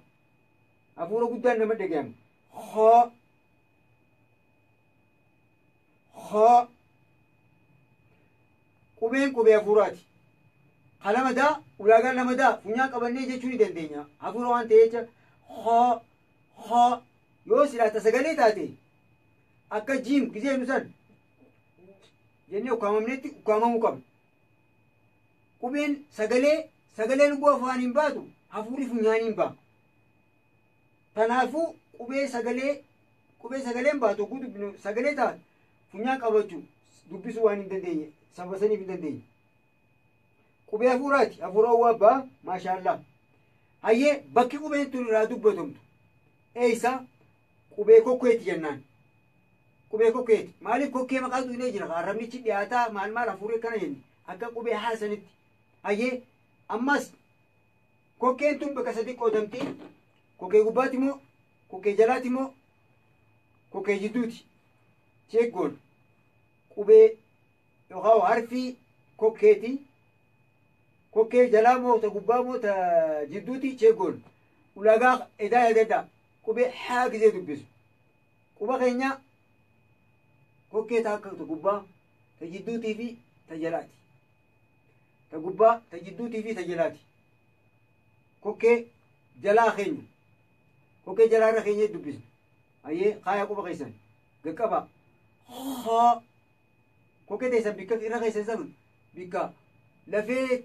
hafuura guddaan nama dhagayamu qubeen qubee hafuuraati kalamadaa ulaagaa lamadaa funyaan qabannee jechuu ni dandeenya hafuura waan ta'ee jecha yoo silaata sagalee taate akka jiim gizee nu san jennee ukkaamamnetti ukkaamamuu qabna qubeen sagalee lubuu afaan hin baatu hafuurri funyaan hin baa kanaafuu qubee sagaleen baatu oguu dubbinu sagalee taate funyaan qabachuu dubbisuu waan hin dandeenye sabasaniif hin dandeenye qubee hafuuraati hafuura owwaa abbaa maashaallah hayyee bakki qubeen tun irraa dubbatamtu eeysa qubee kokkeeti jennaan qubee kokkeeti maaliif kokkee maqaa duunee jira arrabnichi dhiyaataa maal hafuuree kana jenni akka qubee haasanitti hayyee ammas kokkeen tun bakka sadi qoodamti kokkee gubbaati moo kokkee jalaati moo kokkee jidduuti cheeggoon qubee yookaan harfii kokkeeti kokkee jalaa moo ta gubbaa moo ta jidduuti cheeggoon ulaagaa edaa yaadaddaa qubee haa gizee dubbisu quba keenya kokkee ta akka ta gubbaa ta jidduutii fi ta jalaati ta gubbaa ta jidduutii fi ta jalaati kokkee jalaa keenya kokkee jalaa irra keenya dubbisu ayyee kaaya quba keessan gaqqaba kokkee teessan bikka irra keessan san bikka lafee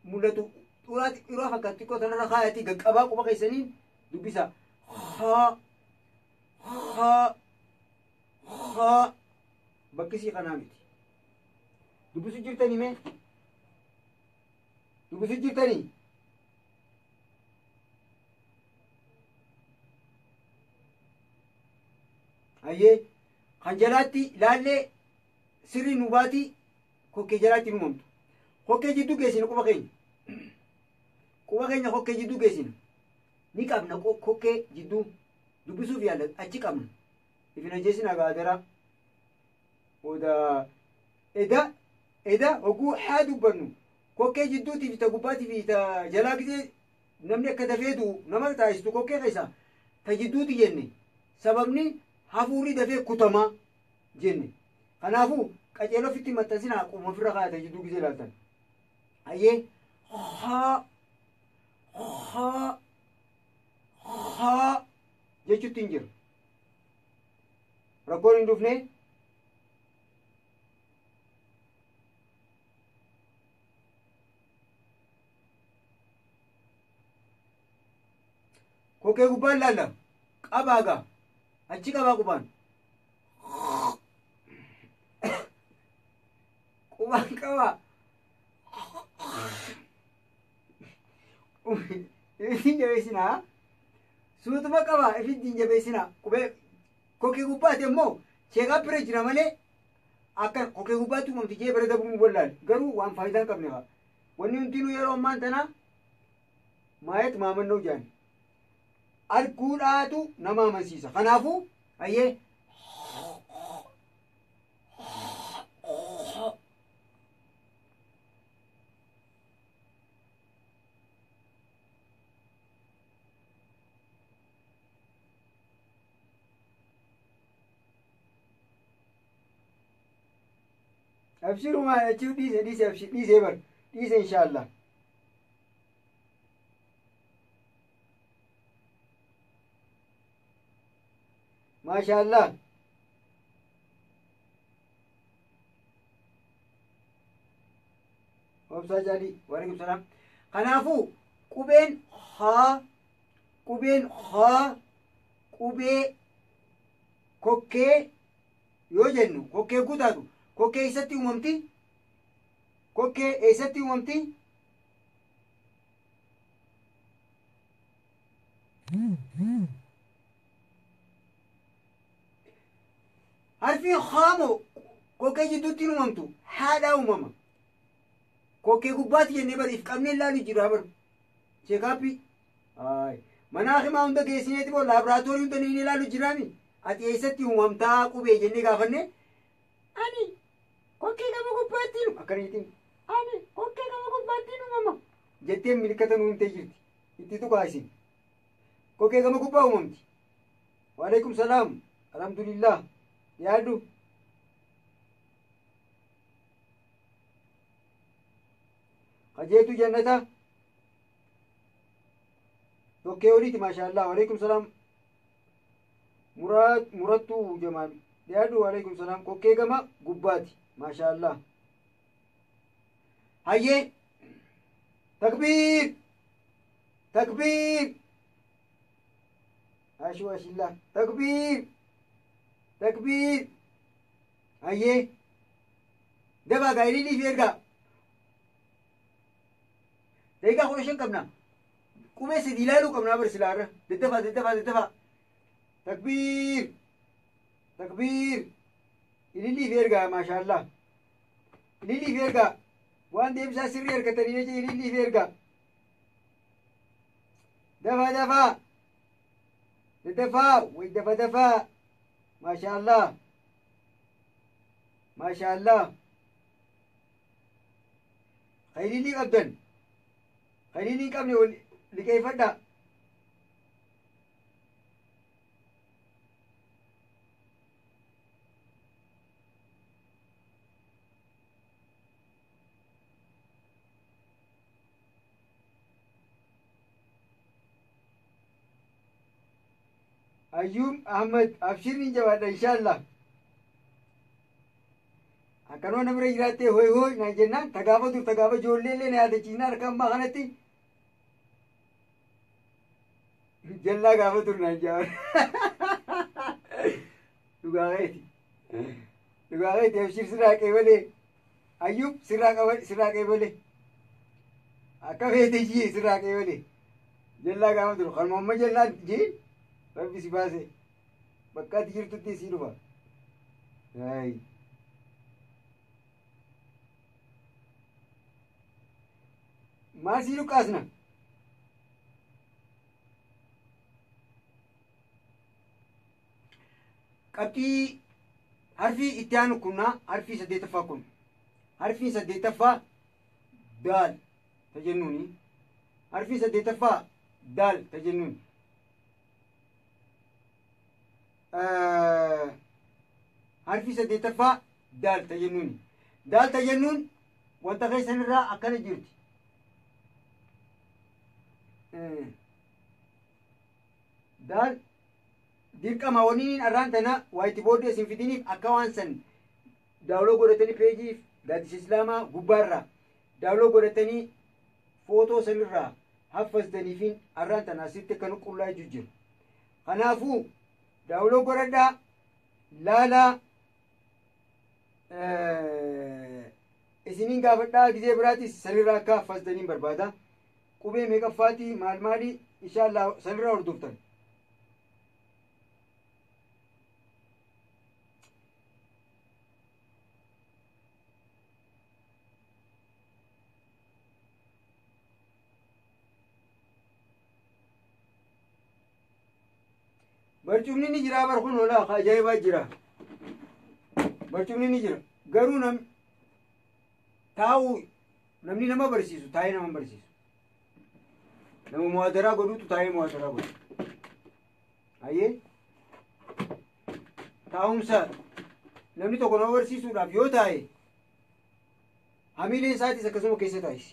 mul'atu xuraati irraa fakkaatti xiqqoo sanarra kaayatii gaqqabaa quba keessaniin dubbisa bakkisii kanaa miti dubbisu jirtanii mee dubbisu jirtanii ayyee kan jalaatti laallee sirrii nu baati kokkee jalaatti nu mamtu kokkee jidduu geessina quba keenya kokkee jidduu geessina ni qabna kokkee jidduu dubbisuuf yaalla achi qabna ifina jeesina gaadara oda eda oguu haa dubbannu kokkee jidduutiif ta gubbaatiif ta jalaa gisee namni akka dafee du'u nama taasistu kokkee keessa ta jidduuti jenne sababni hafuurri dafee kutamaa jenne kanaafuu qaceeloo fitti maxxansinaa quma ofirra kaayata jidduu gisee laaltan ayyee jechuutti hin jiru rakkoon hin dhufne kokkee gubbaan laalla qabaagaa achi qabaa qubaan qabaa ifin jabeessinaa suutuma qabaa ifin jabeessinaa qubee kokkee gubbaati immoo sheekaa bira jira malee akka kokkee gubbaatti uumamti jee bira dabruun wallaal garuu waan faayidaa hin qabne wanni hundinuu yeroo ammaan tanaa maayet maamannoo jaan arguudhaatu nama amansiisa kanaafuu ayyee abshiru ma achiu dhiise abshir dhiise bar dhiise inshallah maashaallah obsaa jaali waalaikum salaam kanaafuu qubeen haa qubee kokkee yoo jennu kokkee guutaatu kokkee eessatti uumamti? Kokkee eessatti uumamti? harfi haamoo kokkee jidduutti hin uumamtu haadhaa uumama. Kokkee gubbaatti jennee bariif qabnee ilaalu jira bar cheekaappii mana himaa hunda geessineeti boo laaboraatoorii hunda ni ilaalu jiraami. Ati eessatti uumamtaa qubee jennee gaafanne ani kokkee gama gubbaattiin akkaniitiin ani kokkee gama gubbaattiin uumama jettee milkata uumtee jirti. Itti tuqaa isin kokkee gama gubbaa uumamti. Waalaikum salaam alhamdulillah yaadu qajeetu jannata kokkee oliiti maashaallah. Waalaikum salaam murattu jamaal yaadu. Waalaikum salaam kokkee gama gubbaati maashaallah. hayyee takbiir takbiir ashuu ashillah takbiir takbiir. hayyee dabaa gaa'ilii fi ergaa deegaa 15 qabna qubee sadii ilaaluu qabna bar silaarra daddafaa takbiir takbiir. ililii fi ergaa maashaallah ililii fi ergaa waan deebisaa sirrii harkatanii jecha ililii fi ergaa dafaa daddafaa way dafaa maashaallah maashaallah. ililii qabdan ililii qabne wal liqeeffadha. Ayyuub Ahmed abshirni jabaadha inshallah. Akkanuma na bira jiraattee hoy naan jennaan tagaafa ijoolleellee na yaadachiisna harka ammaa kanatti jallaa gaafa dur naan jabaadha. Dhugaaqeeti abshir sirraa qeebalee Ayyuub sirraa qeebalee akka feete jii sirraa qeebalee jallaa gaafa dur kanuma amma jallaa jii rabbi si baase bakka ati jirtutti sii dhufa. maal sii dhukaasna? qabxii harfii itti aanu kunnaa harfii 8ffaa kun harfii 8ffaa daal ta jennuuni harfii 8ffaa daal ta jennuuni. harfii 8ffaa daal ta jennuuni. daal ta jennuun wanta keessanirraa akkana jirti. daal dirqama waniin arraan tana waayiti booddee isin fidiniif akka waan san daawloo godhatanii peejiif gaaddisa islaamaa gubbaarraa daawloo godhatanii footoo sanirraa haffastaniifin arraan tana asitti akka nuqullaa jiru. kanaafuu daawloo godhadhaa laalaa isiniin gaafadhaa gizee biraatis sanirraa akka haffastaniin barbaada. qubee meeqaffaatii maali inshaallah sanirraa hordoftan. barcumni ni jira bar kun hola ajaa'ibaa jira. barcumni ni jira garuu taa'u namni nama barsiisu taa'ee nama barsiisu. nama muhaadaraa godhutu taa'ee muhaadaraa godhu. hayyee taa'umsa namni tokko nama barsiisuudhaaf yoo taa'e hamileen isaatis akkasuma keessa taa'isi.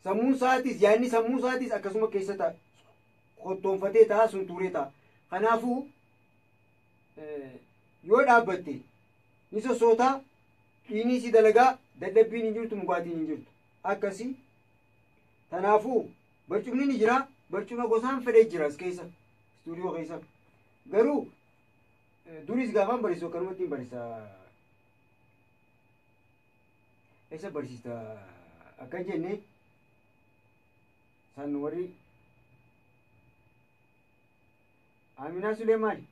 sammuun isaatis yaadni sammuu isaatis akkasuma keessa ta'a. qottoonfatee ta'a sun tuuree ta'a. kanaafuu yoo dhaabbatte ni sossootaa dhiinii si dalagaa dadhabbiin hin jirtu mugaatiin hin jirtu akkasii. kanaafuu barcumni ni jira barcuma gosaan fedhee jira as keessa istuudiyoo keessa garuu duris gaafaan barsiisu akkanumatti hin barsiisa isa barsiista akka jenne san warri Aminaa Suleemaani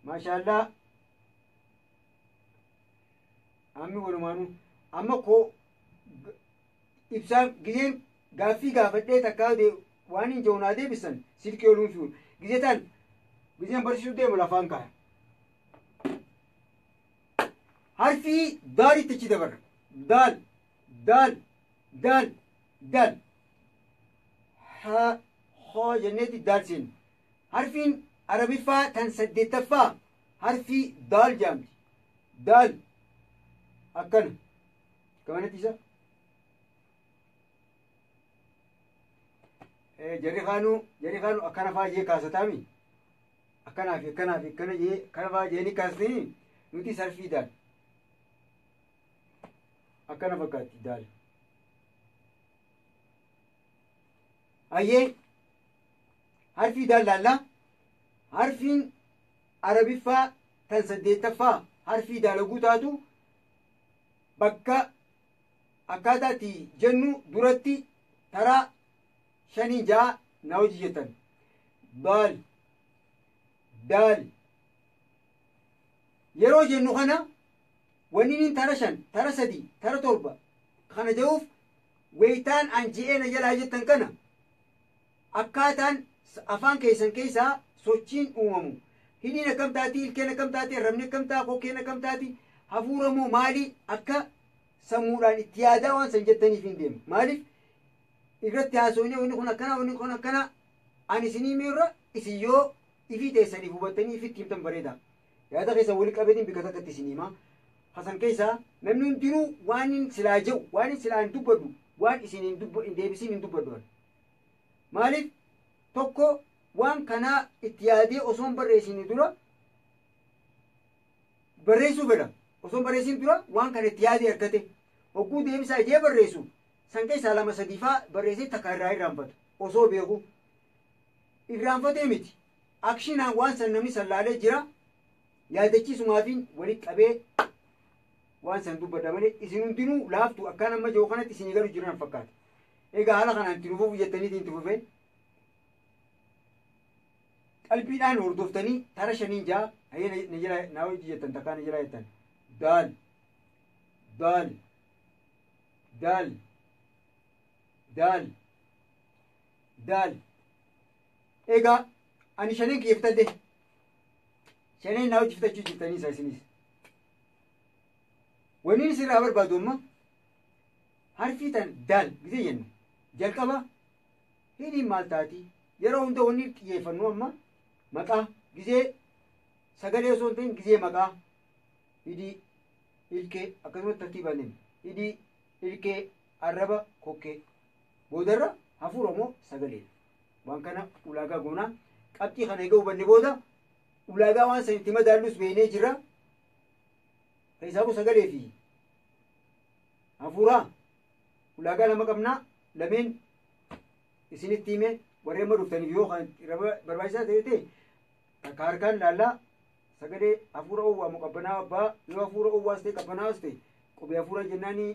maashaallah ammi walumaanuu amma koo ibsaan gizeen gaaffii gaafadhee takkaa waan hin joonaa deebisan silkii oluun fi'u gizeetaan gizeen barsiisuu deemu lafaan kaaya harfii daalitti achi dabarra daal daal daal daal haa hoo jenneeti daal seenu harfiin arabiffaa tan saddeettaffaa harfii daal jaamti daal akkana kamanatti isa jarri kaanuu akkana faa jee kaasataami akkanaafi akkana jee kana faa jeeni kaasatanii nuti harfii daal akkana fakkaatti daal ayyee harfii daal laallaa harfiin arabiffaa tan saddeettaffaa harfii daalaguu taatu bakka akkaataatti jennu duratti taraa shanii ja'a na hojii jettan daal daal yeroo jennu kana wanniin tara shan tara sadii tara torba kana ja'uuf weeytaan an je'eena jalaa jettan kana akkaataan afaan keessan keessaa sochiin uumamu hidhiin akkam taati ilkeen akkam taati arrabni akkam taa kokkeen akkam taati hafuuramoo maali akka sammuudhaan itti yaadaa waan san jettaniif hin deemu maaliif irratti haasofne wanni kun akkana ani isinii miirra isin yoo ifii teessaniif hubattanii ifitti himtan bareeda yaada keessan wali qabeetiin bika takkatti isin himaa hasan keessaa namni hundinuu waan hin silaa jedhu waan hin silaa hin dubbadhu waan isin hin deebisiin hin dubbadhu maaliif tokko waan kanaa itti yaadee osoon barreessini dura barreessuu fedha osoon barreessin dura waan kana itti yaadee argate hogguu deebisaa ijee barreessu san keessaa lama sadiifaa barreessee takka irraa irraanfatu osoo beeku irraanfatee miti akshinaan waan san namni sallaalee jira yaadachiisumaafiin walitti qabee waan san dubbadha malee isin hundinuu laaftu akkaan amma jiru kanatti isinii galu jiran fakkaata egaa haala kanaan itti nufuuf jettaniitiin itti fufeen qalbiidhaan hordoftanii tara shaniin ja'a hayyee na jira naa hojii jettan takkaa na jira jettan daal daal daal daal daal egaa ani shaniin kiyyeeffatadde shaniin naa hojii fitachuu jettanii isaa isinis wanni sirraa barbaadu amma harfii tan daal gisee jennu jalqaba hidhiin maal taati yeroo hunda wanni xiyyeeffannu amma maqaa gisee sagalee osoo hin ta'in gisee maqaa hidhii ilkee akkasumas tartiibaan deemu hidhii ilkee arraba kokkee boodarra hafuura moo sagalee waan kana ulaagaa goonaa qabxii kana egaa hubanne booda ulaagaa waan san itti madaallus beeknee jirra keessaafu sagalee fi hafuuraa ulaagaa lama qabnaa lameen isinitti hime warreen amma dhuftaniif yoo barbaachisaa ta'e takka harkaan laallaa sagalee hafuura owwaa muqabbanaa abbaa yoo hafuura owwaas ta'e qabbanaas ta'e qubee hafuura jennaanii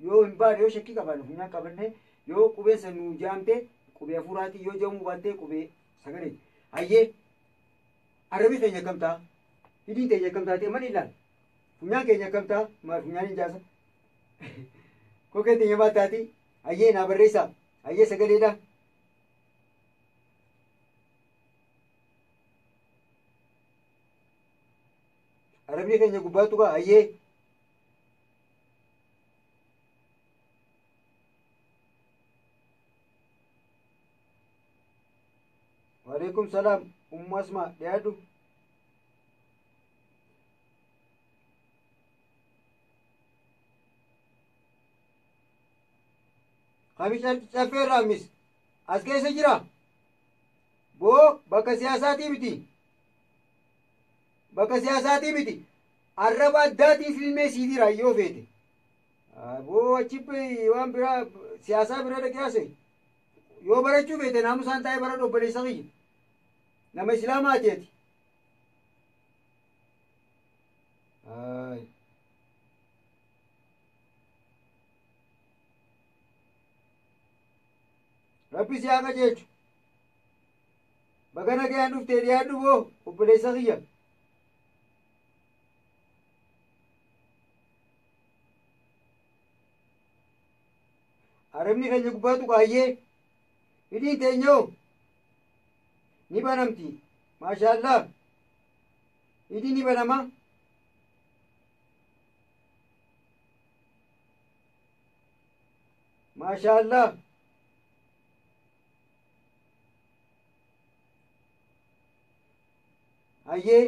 yoo hin baane yoo shakkii qabaanne funyaan qabanne yoo qubeen san nuu jaamte qubee hafuuraatii yoo jaamuu baattee qubee sagalee hayyee arrabii keenya akkam ta'a hidhiin keenya akkam taatee man ilaal funyaan keenya akkam ta'a maal funyaan hin jaasa kokkeen keenya maal taati hayyee naa barreessaa hayyee sagaleedha arrabni keenya gubbaatu gaa hayyee waalaikum salaam ummu asmaa dhiyaadhu Hamish caffeerraa mis as keessa jira boo bakka siyaasaatii miti bakka siyaasaatii miti arraba addaatiin filmee siitii raayyoo feete aboo achi waan biraa siyaasaa bira dhaqee haasa'e yoo barachuu feete naamusaan taa'ee bara obboleessa kiyya nama islaamaa teeti rabbi si haa qajeelchu baga nagayaan dhuftee dhiyaadhu boo obboleessa kiyya arabni keenya gubbaatu qaayyee hidhiin teenyoo ni banamti maashaallah hidhii ni banama maashaallah hayyee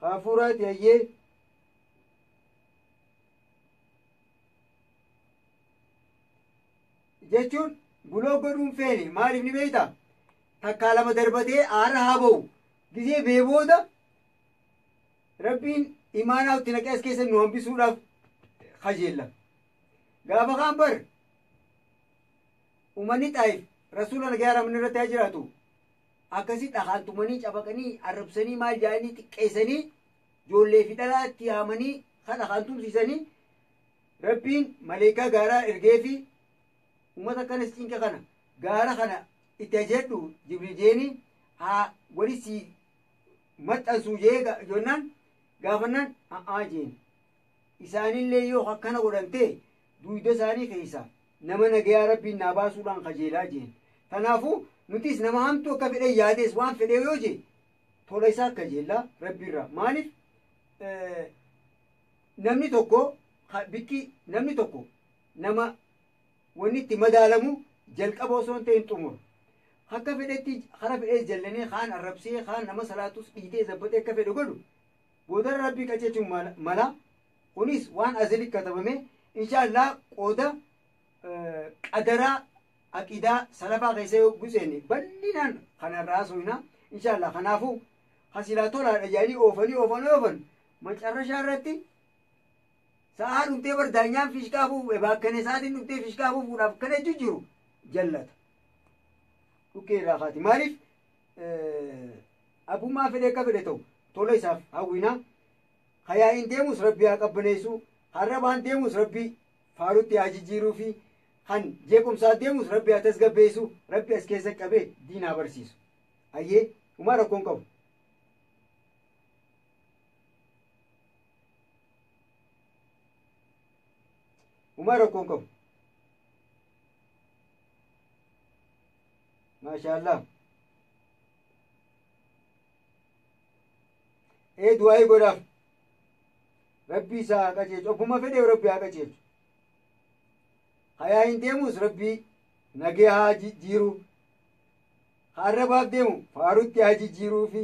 kaafuuraati hayyee jechuun buloo godhuun feene maaliif ni beeyta takkaa lama darbatee aara haa ba'u gisee bee booda rabbiin imaanaa itti naqee as keessa nu hambisuudhaaf kajeella gaafa kaan bar uummanni xaayif rasuula nagaa ramni irratti haa jiraatu akkasii dhakaantumanii cabaqanii arrabsanii maal jaanii xiqqeessanii ijoollee fi dhalaatti yaamanii kan dhakaantumsiisanii rabbiin maleekaa gaaraa ergee fi ummata kanas cinqa kana gaara kana itti ajedhu jibrijeeni haa walisi maxxansuu jee jonnaan gaafannaan a'aa jeen isaanillee yoo akkana godhante duuda isaanii keessa nama nagayaa rabbiin naa baasuudhaan kajeelaa jeen kanaafuu nutis nama hamtuu akka fedhe yaadees waan fedhe yoo jee tola isaa kajeellaa rabbiirra maaliif namni tokko bikki namni tokko nama wanni itti madaalamu jalqaba osoo hin ta'in xumura akka fedhetti kara fedhee jallanee kaan arrabsee kaan nama salaatus dhiitee zabbatee akka fedhe godhu boodara rabbii qajeelchuun mala kunis waan azali katabame inshaallah qooda qadaraa aqidaa salafaa keessa yoo guseenne bal'inaan kanarraa soyna inshaallah kanaafuu hasilaa tolaadha jedhanii oofan macarrashaa irratti sa'a dhumtee bardaanyaan fishkaafuu baakkanee sa'aatiin dhumtee fishkaafuu fuudhaaf kana jiru jallata dhukkee irraa kaati maaliif abbummaa fedhe akka fedhe ta'u tola isaaf hawwina hayaa'iin deemus rabbii haa qabbaneessu harrabaan deemus rabbii faarutti haa jijjiiruu fi kan jeequmsaa deemus rabbii haa tasgabbeessu rabbii as keessa qabee diinaa barsiisu ayyee umaa rakkoon qabu umaa rakkoon qabu maashaallah du'aayi godhaaf rabbii isaa haa qajeelchu obbuma fedhe rabbii haa qajeelchu hayaa hin deemus rabbii nagee haa jijjiiru harrabaaf deemu faarutti haa jijjiiruu fi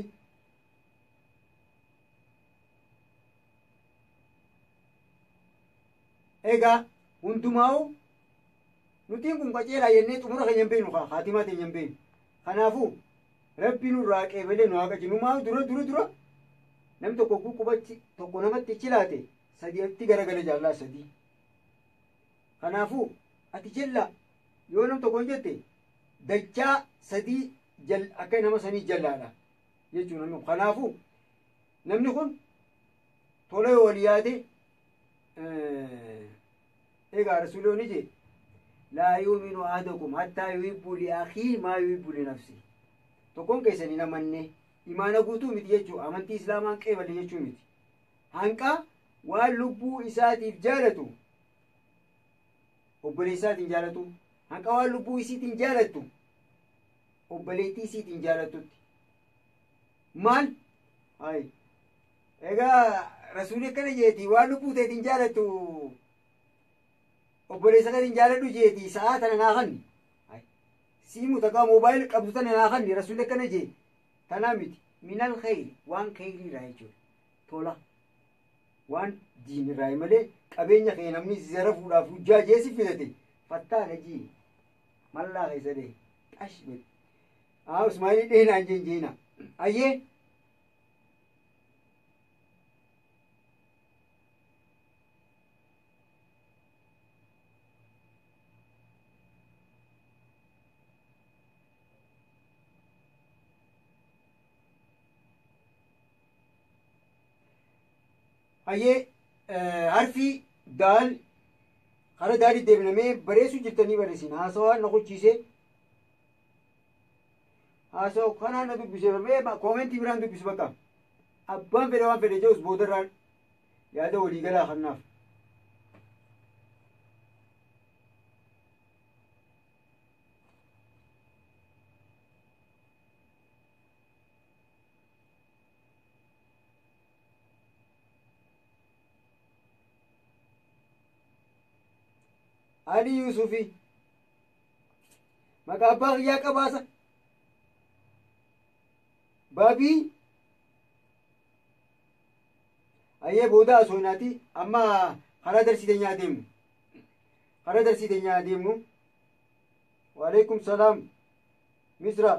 egaa hundumaa'u nutiin kun qaceelaa jennee xumura keenya hin beeknu haatimaa teenya hin beeknu kanaafuu rabbii nurraa qeebalee nu haa qajeelchu numaa'u dura namni tokko qubachi tokko namatti chilaate sadiitti garagala jaallaa sadii kanaafuu ati jalla yoo nam tokko hin jette dachaa sadii akka nama sanii jallaadha jechuun namni kanaafuu namni kun tola yoo wal yaade egaa rasuuloonni je laa yuuminu ahadukum hattaa yuhibbu li akhii maa yuhibbu li nafsi tokkoon keessanii namanne imaana guutuu miti jechuu amantii islaamaan qeeballe jechuu miti hanqa waan lubbuu isaatiif jaalatu obboleessaatiin jaalatu hanqa waan lubbuu isiitiin jaalattu obboleettii isiitiin jaalatutti maal hay egaa rasuulli akkana jeeti waan lubbuu teetiin jaalattu obboleessa katiin jaaladhu jeeti sa'a tana naa kanni siimu takaa moobaayil qabdu tana naa kanni rasuulli akkana jee tanaa miti minal khayri waan khayriirraa jechuudha tola waan diinirraa malee qabeenya kee namni zara fuudhaaf hujjaa jeesi fidate fattaana jii mallaa keessa dee qash bed usmaanii dheenaan jeenjeena ayyee Ayyee harfi daal hara daadii deebinamee bareesu jirtanii bareesin haasawaa na qochiisee haasawaa kanaan na dubbisee koomentii biraan dubbisu bakka abbaan fedhe waan fedhe jeus boodarraan yaada waliigalaa kannaaf. Ali Yusufi maqaa abbaa kiyyaa qabaasa baabii ayyee booda asoonaati amma karaa darsiteenyaa deemnu waalaikum salaam misra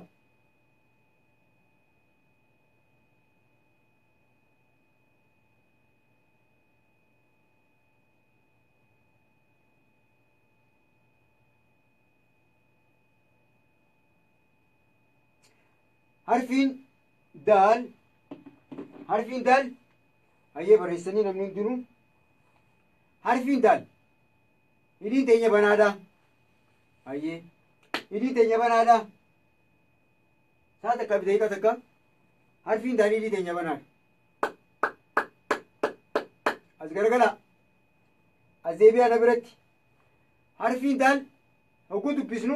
harfiin daal ayyee barreessanii namni hundinuu harfiin daal hidhiin teenya banaadha ayyee hidhiin teenya banaadha saa takka biteeyqa takka harfiin daal hidhii teenya banaadha as garagala as deebi'aa na biratti harfiin daal hogguu dubbisnu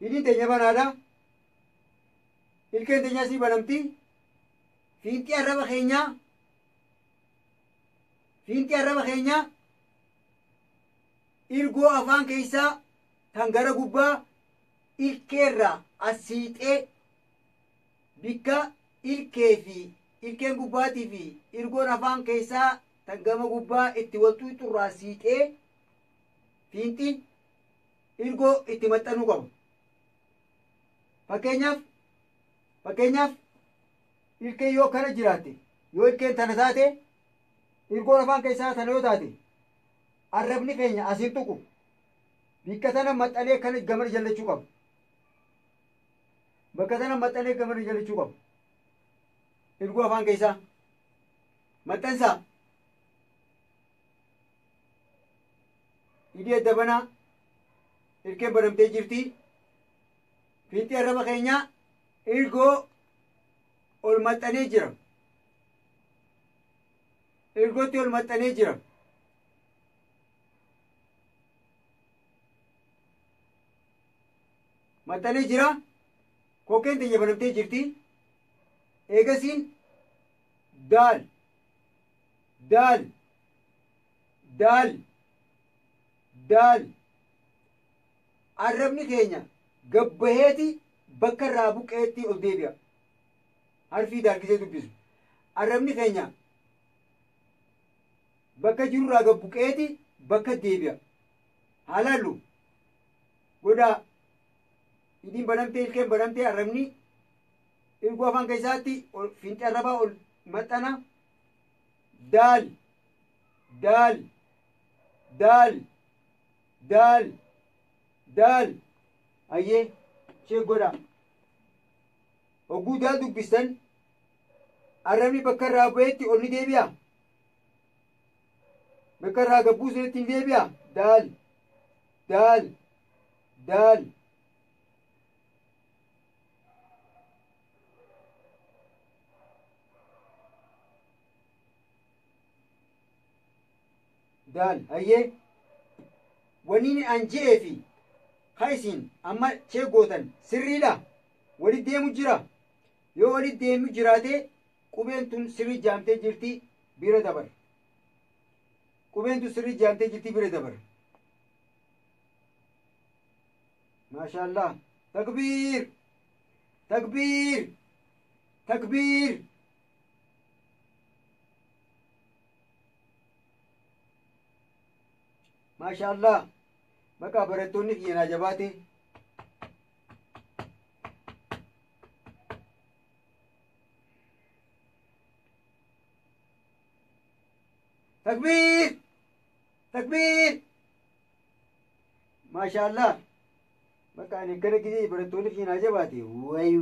hidhiin teenya banaadha ilkeen teenya sii banamti fiinxii arraba keenyaa ilgoo afaan keessaa tan gara gubbaa ilkeerraa as siixee bikka ilkee fi ilkeen gubbaatii fi ilgoon afaan keessaa tan gama gubbaa itti walxuu xurraa siixee fiinxii ilgoo itti maxxanuu qaba. Fakkeenyaaf ilkeen yoo kana jiraatte yoo ilkeen tana taate ilgoon afaan keessaa tana yoo taate arrabni keenya asiin tuqu bikka tana maxxanee kana gamana jallachuu qaba. Bakka tana maxxanee gamana jallachuu qaba. Ilgoo afaan keessaa maxxansaa hidhii adda banaa ilkeen banamtee jirti fiinxii arraba keenyaa ilgoo ol maxxanee jira. Ilgootti ol maxxanee jira. Maxxanee jira. Kokkeen teenya banamtee jirti. Eegasiin daal arrabni keenya gabbaheeti bakka irraa buqqeetti ol deebi'a. Harfii daalgisee dubbisu. Arrabni keenya bakka jirurraa gabbuqqeeti bakka deebi'a. Haalaallu godhaa hidhiin banamtee ilkeen banamtee arrabni ilgoo afaan keessaatti fiinxii arrabaa ol maxxana. Daal ayyee ishee godhaa. Hogguu daal dubbistan arrabni bakka irraa bu'eetti ol ni deebi'a. Bakka irraa gabbuu isinitti hin deebi'a. Daal ayyee waniin an je'ee fi ha isin amma chee gootan sirriidha. Walit deemu jira. Yoo walit deemu jiraate qubeen tun sirrii jaamtee jirti bira dabar. Qubeen tun sirrii jaamtee jirti bira dabar. Maashaallah. Takbiir. Maashaallah. Bakka barattoonni kiyyanaa jabaate. Takbiir. Maashaallah. Bakka ani gara gisee barattoonni kiyyanaa jabaate. Way.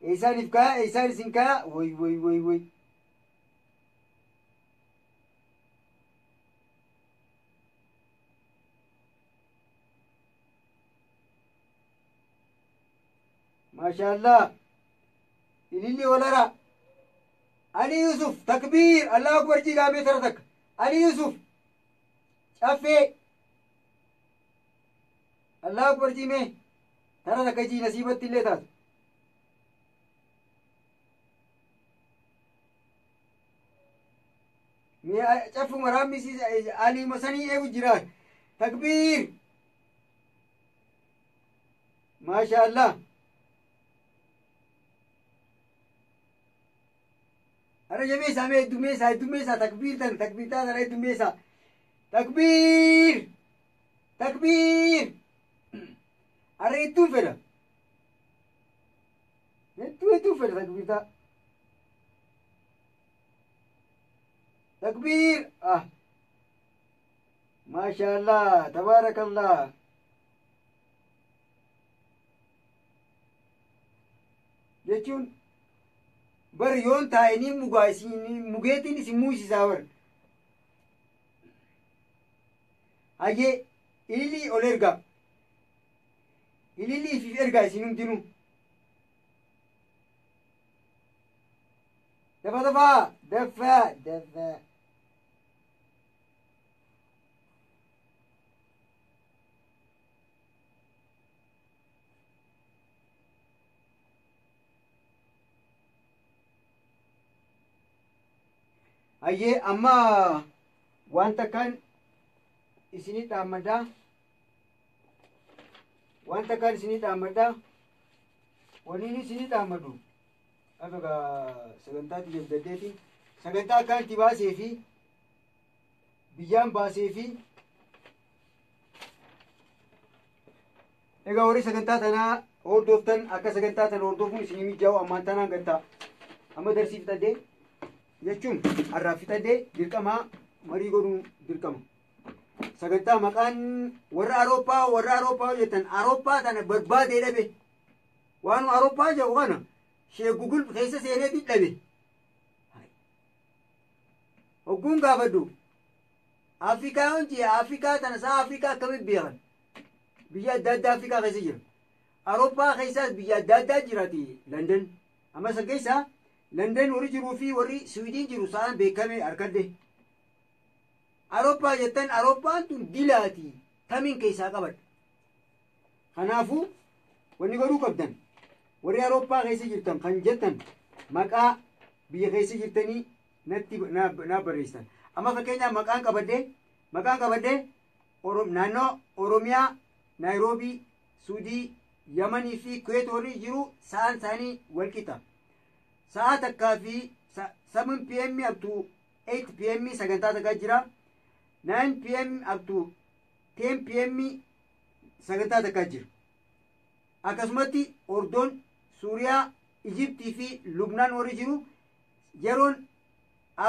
Eessaan if kaya, eessaan isin kaya. Way. maashaallah ililli olara Ali Yusuf takbiir Allahu akbar jigaamee tara takka Ali Yusuf caffee Allahu akbar jimee tara takka jii nasiibatti illee taatu cafu marammisi Ali masanii eegu jira takbiir maashaallah Ara jabeessa mee dummeessa takbiir taa tara dummeessa takbiir Ara ittuun fedha ittuun fedha takbiir taa takbiir maashaallah tabaarakallah jechuun bar yoon taa'anii mugaa isin mugeetiin isin muusisaa bar hayyee ililii ol ergaa ililii fi ergaa isin hundinuu dafa hayyee amma wanta kan isinii dhaammadhaa waliin isinii dhaammadhu akka sagantaatti jabdaddeeti sagantaa akkaan itti baasee fi biyyaan baasee fi egaa warri sagantaa tanaa hordoftan akka sagantaa tana hordofuun isinii mijaa'u ammaan tanaan gantaa amma darsii fixadhee jechuun har'aa fixadhee dirqamaa marii godhuu dirqama sagantaa maqaan warra Awurooppaa jettan Awurooppaa tana barbaadee dhabe waan Awurooppaa jedhu kana sheegugul keessa seenee dhabe hogguun gaafadhu Afrikaa hundi Afrikaa tana saa Afrikaa akkamitti beekan biyya adda addaa Afrikaa keessa jira Awurooppaa keessaas biyya adda addaa jiraati London amma isa keessaa London warri jiruu fi warri Swiidin jiru sa'aan beekame harkadde Awurooppaa jettan Awurooppaan tun dilaati kamiin keessaa qabadha kanaafuu wanni godhuu qabdan warri Awurooppaa keessa jirtan kan jettan maqaa biyya keessa jirtanii natti naa barreessan amma fakkeenyaaf maqaan qabadde naannoo Oromiyaa Naayiroobii Suudii Yamanii fi Kuweet warri jiru sa'aan isaanii walqixa sa'a takkaa fi 7 PM up to 8 PM sagantaa takkaa jira 9 PM up to 10 PM sagantaa takkaa jira akkasumatti ordoon Suuriyaa Ijiptii fi Lubnaan warri jiru yeroon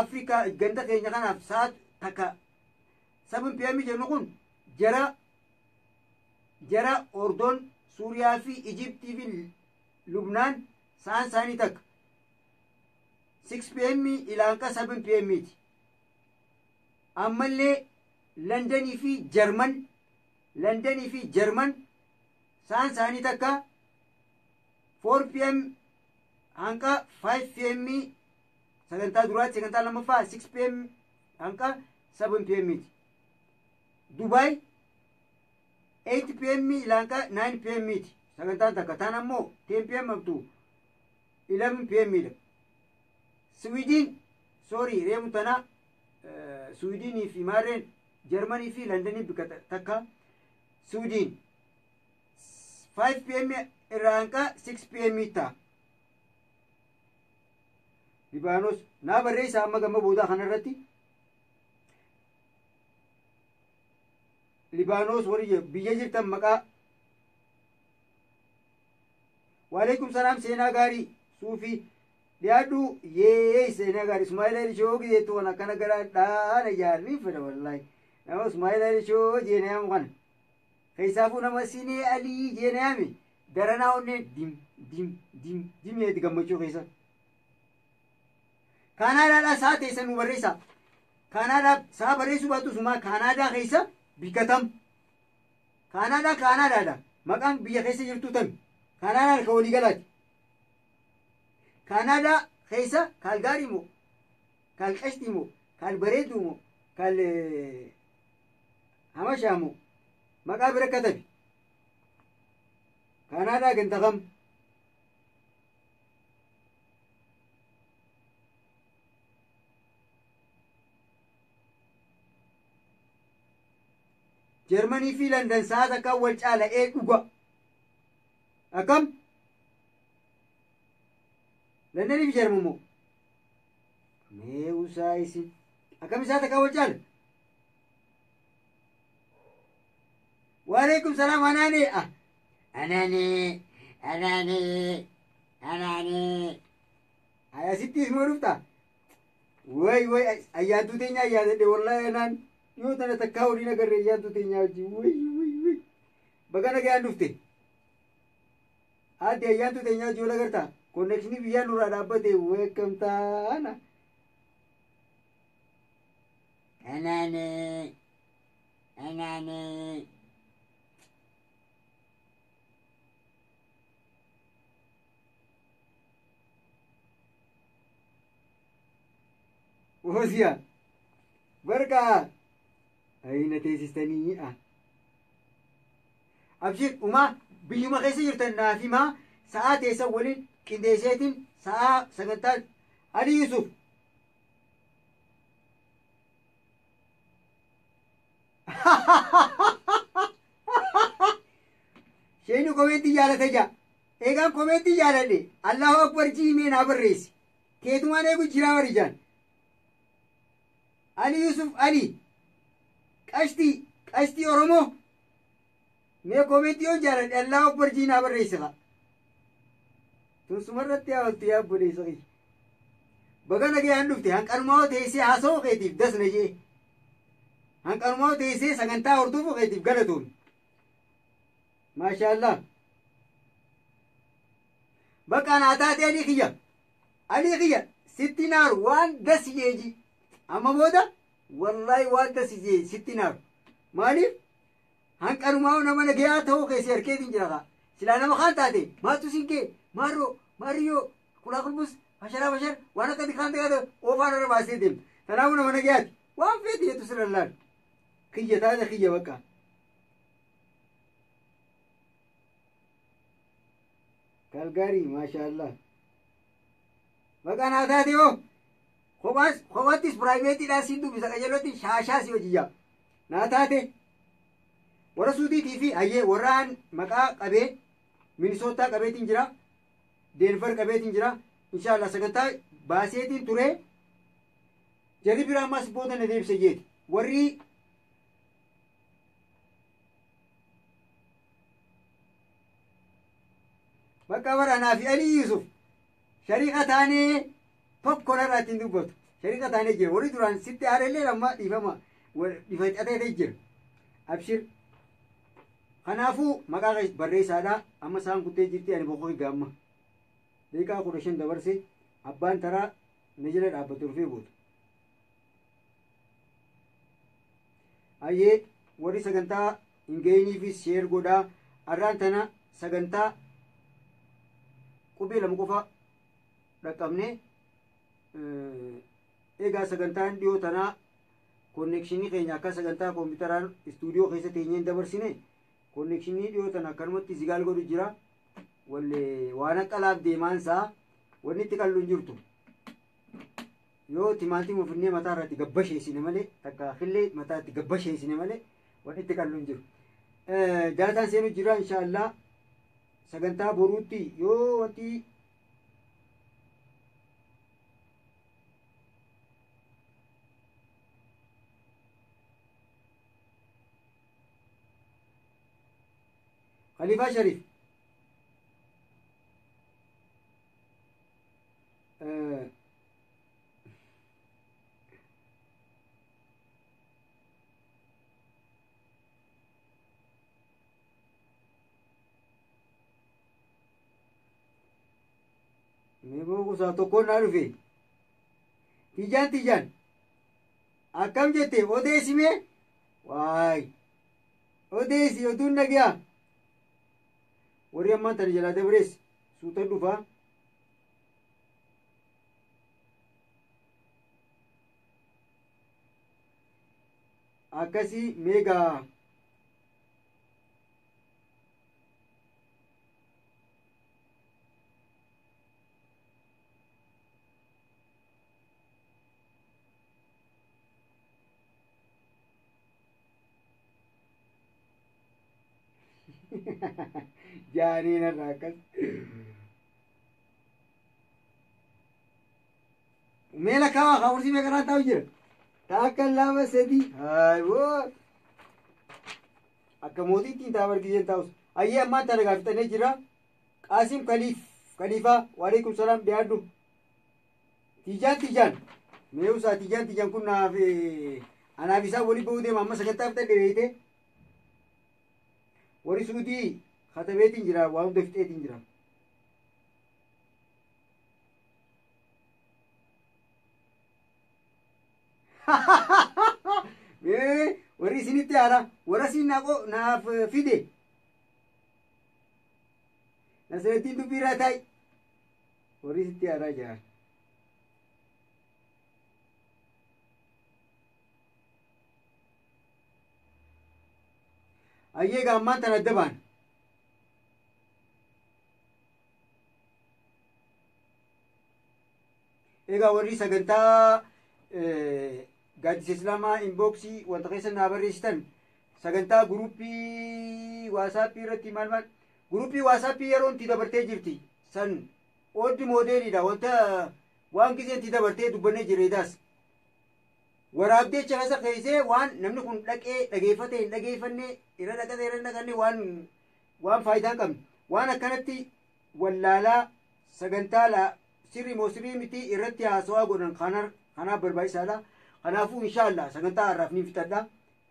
Afrikaa ganda keenya kanaaf sa'a takka 7 PM jennu kun jara ordoon Suuriyaa fi Ijiptii fi Lubnaan sa'aan isaanii takka 6 PM ilaanqa 7 PM ti ammallee Londonii fi Jarman sa'aan isaanii takka 4 PM hanqa 5 PM sagantaa duraatti sagantaa lammaffaa 6 PM hanqa 7 PM ti Dubai 8 PM ilaanqa 9 PM ti sagantaan takka taan ammoo 10 PM up to 11 PM dha Sweden reemu tana Swedinii fi maarreen Jarmanii fi Londonii bika takka Sweden 5 PM irraa hanqa 6 PM ta'a Libaanos naa barreessa amma gamma boodaa kanarratti Libaanos warri biyya jirtan maqaa Waalaikum salaam seenaa gaarii suufii dhiyaadhu yee seenaa gaarii Ismaa'eel Alishoo gideettu waan akkana garaa dhaana ijaaranii fedha wallaahi nama Ismaa'eel Alishoo jeenayamu kana keessaafuu nama Sinee Alii jeenayame daranaa onnee dim eeti gammachuu keessa Kaanaadaadhaa saa teessan nu barreessa Kaanaadaa saa barreessuu baattu sumaa Kaanaadaa keessa bikkatam Kaanaadaadha maqaan biyya keessa jirtu tami kanaan harka walii galaati. Kanaadaa keessa kaalgaarii moo kaalqashtii moo kaalbareedduu moo kaal hamashaa moo maqaa bira katabi. Kanaadaa ganta kam. Jarmanii fi Landan sa'a takkaan wal caala'ee dhuga. Akkam? Landanii fi Jarman moo? Mee usaa isin. Akkam isaa takkaan wal caala? Waalaikum salaam anaanee. Anaanee. Asitti ismoo dhufta? Way ayyaantuu teenya ayyaatadhe wallahi anaan. Yoo tana takkaa horiin agarree ayyaantuu teenyaa wajjin way baga nagayaan dhufte adde ayyaantuu teenyaa wajjin wal agartaa konnekshinii biyyaa nurraa dhaabbate weekkamtaana anaane woosiya barkaa ayna teessistanii abshir umaa biyyuma keessa jirtan naaf himaa sa'aa teessan waliin qindeesseetiin sa'aa sagantaa Ali Yusuf sheeni komeetii jaalate jaa eegaan komeetii jaaladhe Allahu akbar jiimee naa barreessi keetumaan eegu jiraa warijaan Ali Yusuf Ali qashtii Oromoo mee komeetii yoo jaaladhe Allahu akbar jiinaa barreessika tun sumarratti yaawaltu yaabboleessa qiyya baga nagayaan dhufte hanqanumaa teessee haasawuu keetiif dasna jee hanqanumaa teessee sagantaa hordoofuu keetiif galatoon maashaallah bakka naa taate alii kiyya sitti naaru waan das jeeji amma booda wallahi waan das jeeji sitti naaru maaliif hanqanumaa nama nagayaa ta'uu keessi harkeetiin jira silaa nama kaan taate maatu sinkee maariyoo kulaa kulbus bashar waan akka dikaan ta'e oofaan irra baasee deemta kanaafuu nama nagayaati waan feeti jettu silallaan kiyya taate kiyya bakka kalgaarii maashaallah bakka naa taate yoo kophaattis piraayimeetiidhaa siin dubbisa qajeelootti shaashaa si hojiyyaa naa taate warra suutiitii fi hayyee warraan maqaa qabee minisootaa qabeetiin jira deenfar qabeetiin jira inshaallah sagantaa baaseetiin ture jarri biraa ammas booda na deebise jeeti warri bakka baranaa fi Ali Yusuf shariika taanee tokko narraa ittiin dubbatu shariika taanee jira warri duraan sitti aarellee lammaa dhifatee jira abshir kanaafuu maqaa barreessaadhaa amma isaan kuttee jirti ani boqoo gaamma deeqaa 15 dabarse abbaan taraa na jala dhaabbatu rufee booda hayyee warri sagantaa hin geenyiifis sheer godhaa arraan tana sagantaa qubee lama qofa dhaqqabne egaa sagantaan dhiyoo tanaa konnekshinii keenya akka sagantaa koompiyuutaraan istuudiyoo keessa teenyeen dabarsine konnekshinii dhiyoo tana akkanumatti sigaal godhu jira waan akka laaf deemaansaa wanni itti qalluun jirtu yoo timaatiin ofinnee mataa irratti gabbasheessine malee takka killee mataa itti gabbasheessine malee wanni itti qalluun jiru jaalataan seenu jira inshaallah sagantaa boruutti yoo wanti Khalifaa Sharif Meboo kusaa tokkoon naa dhufe tijaan akkam jette odeessimee waay odeessi otuun nagiyaa warri ammaan tana jalaa dabrees suutan dhufaa. Akkasii meegaa jaaniin irraa akkas meela kaawaa kaawursi meeqarraa taa'u jira taakka lama sadii haayoo akka mootiittiin ta'a bargiseen taa'us ayyee ammaan tana gaafixannee jira qaasim kaliifaa waalaikum salaam dhiyaadhu tijaan mee'usaa tijaan kun naaf anaaf isaa walii ba'uu deema amma sagantaa fixadhe beeyte warri suudii katabeetiin jira waa hunda fixeetiin jira warri isinitti haara warra isin naaf fide nasarettiin dubbiirraa taa'i warri isitti haaraa jira ayyee gaammaan tan adda baan egaa warri sagantaa gaaddisa islaamaa inboksii wanta keessa naa barreessitan sagantaa guruppii waasaappii irratti maal guruppii waasaappii yeroo inti dabartee jirti san ooddi moodeeliidha wanta waan gisee inti dabartee dubbannee jireetaas waraabdeecha keessa keessee waan namni kun dhaqee dhageeffate hin dhageeffanne irra dhaqate irra dhaqanne waan faayidaa hin qabne waan akkanatti wallaalaa sagantaa sirrii moo sirrii miti irratti haasawaa godhan kanaaf barbaachisaadha. Kanaafuu inshaallah sagantaa har'aaf ni fixadha.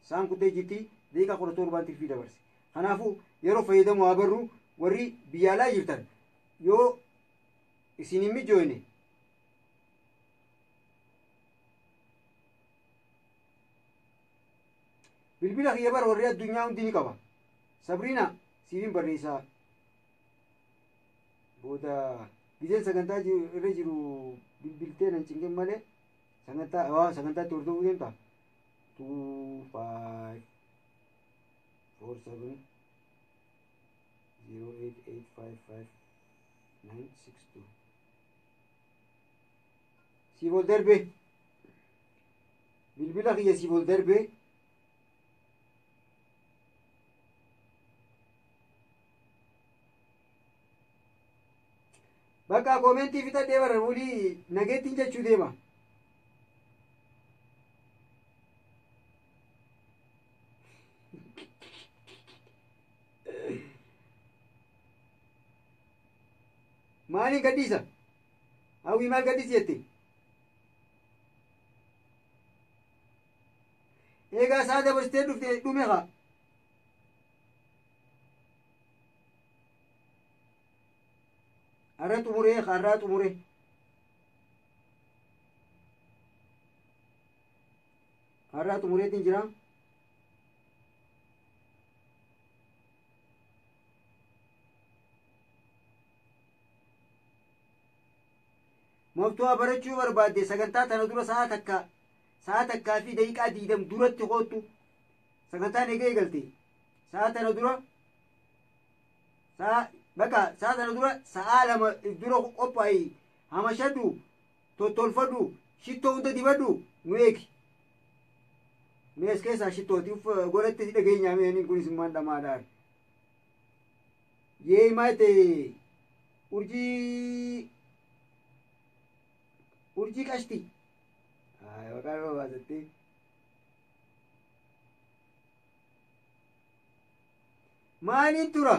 Isaan kuttee jirti deeqa 17 tirfii dabarse. Kanaafuu yeroo fayyadamu haa barru warri biyya alaa jirtan yoo isin hin mijoone bilbila kiyya bara warri addunyaa hundi ni qaba. Sabriina siifin barreessaa booda giseen sagantaa irra jiru bilbiltee nan cinqin malee sagantaatti hordofuu deemta 2547 08855 siif ol darbe bilbila kiyya siif ol darbe bakka koomentii fixadhee bara walii nageettiin jechuu deema. Maaliin gadhiisa? Hawwii maal gadhiisi jette? Eegaa isaa dabarsitee dhufte dhume haa. Har'a xumuree har'aa xumure. Har'aa xumureetiin jira. Moftuwaa barachuu barbaadde sagantaa tana dura sa'a takkaa fi daqiiqaa 20 duratti qoottu sagantaan eegee eegalte sa'a tana dura sa'a tana dura sa'a 2 dura qophaa'i hamashadhu tottolfadhu shittoo hunda dibadhu nu eegi mees keessaa shittootiif godhatte dhageenya meeniin kunis immaan dhamaadhaan yee maate urjii qashti maqaan babaasatte maaliin tura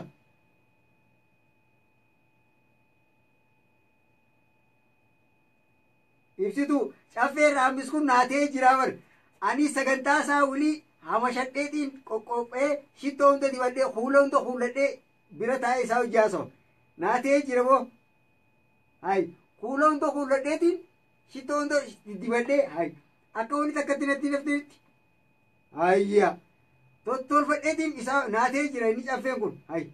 ibsitu caffeerraa hambis kun naatee jira bar ani sagantaa isaa wulii hamashadheetiin qoqqophee shittoo hunda dibadhee kuula hunda kuuladhee bira taa'ee isaa hojjaaso naatee jira moo hay kuula hunda kuuladheetiin shittoo hunda dibadhee hay akka wani takkatti natti naftinitti hayya tottolfadheetiin isaa naatee jira inni caffeen kun hay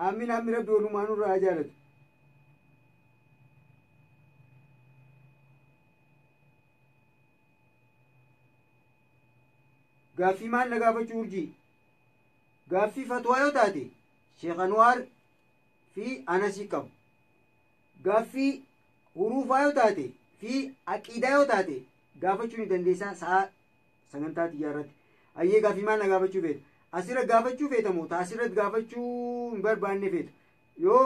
Aamin aamin rabbi walumaan irraa jaalatu. Gaaffii maal na gaafachuu urjii? Gaaffii fatwaa yoo taate Sheekh Anwaar fi Anasii qabu. Gaaffii huruufaa yoo taate fi aqiidaa yoo taate gaafachuu ni dandeessaa sa'a sagantaa xiyyaarratti. Ayyee gaaffii maal na gaafachuu feeta? Asirra gaafachuu feeta moo asirratti gaafachuu hin barbaanne feeta? Yoo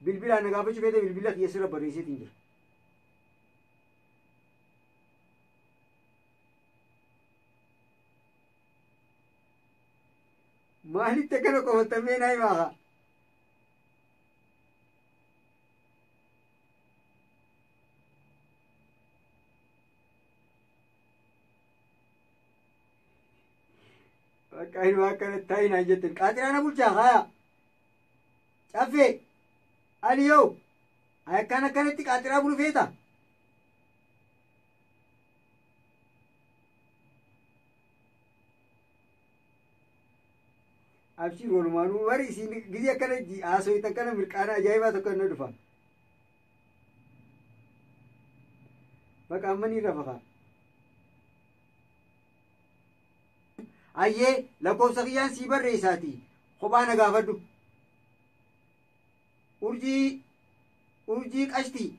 bilbilaan na gaafachuu feeta bilbila kiyya asirra barreesseetiin jira. Maalitti akkana qofatamee naa himaa? Bakka hin akkana taa'inaa jettin qaxiraana bulchaa haya caffee aliyoo akkanatti qaxiraa bulu feeta? Abshir walumaanuu bari isin gizee akkana haaso'itan kana mirqaana ajaa'ibaa tokko inni dhufa. Bakka amma ni rafa kaa. Ayyee lakkoofsa kiyyaan sii barreessaati kophaa na gaafadhu. Urjii qashtii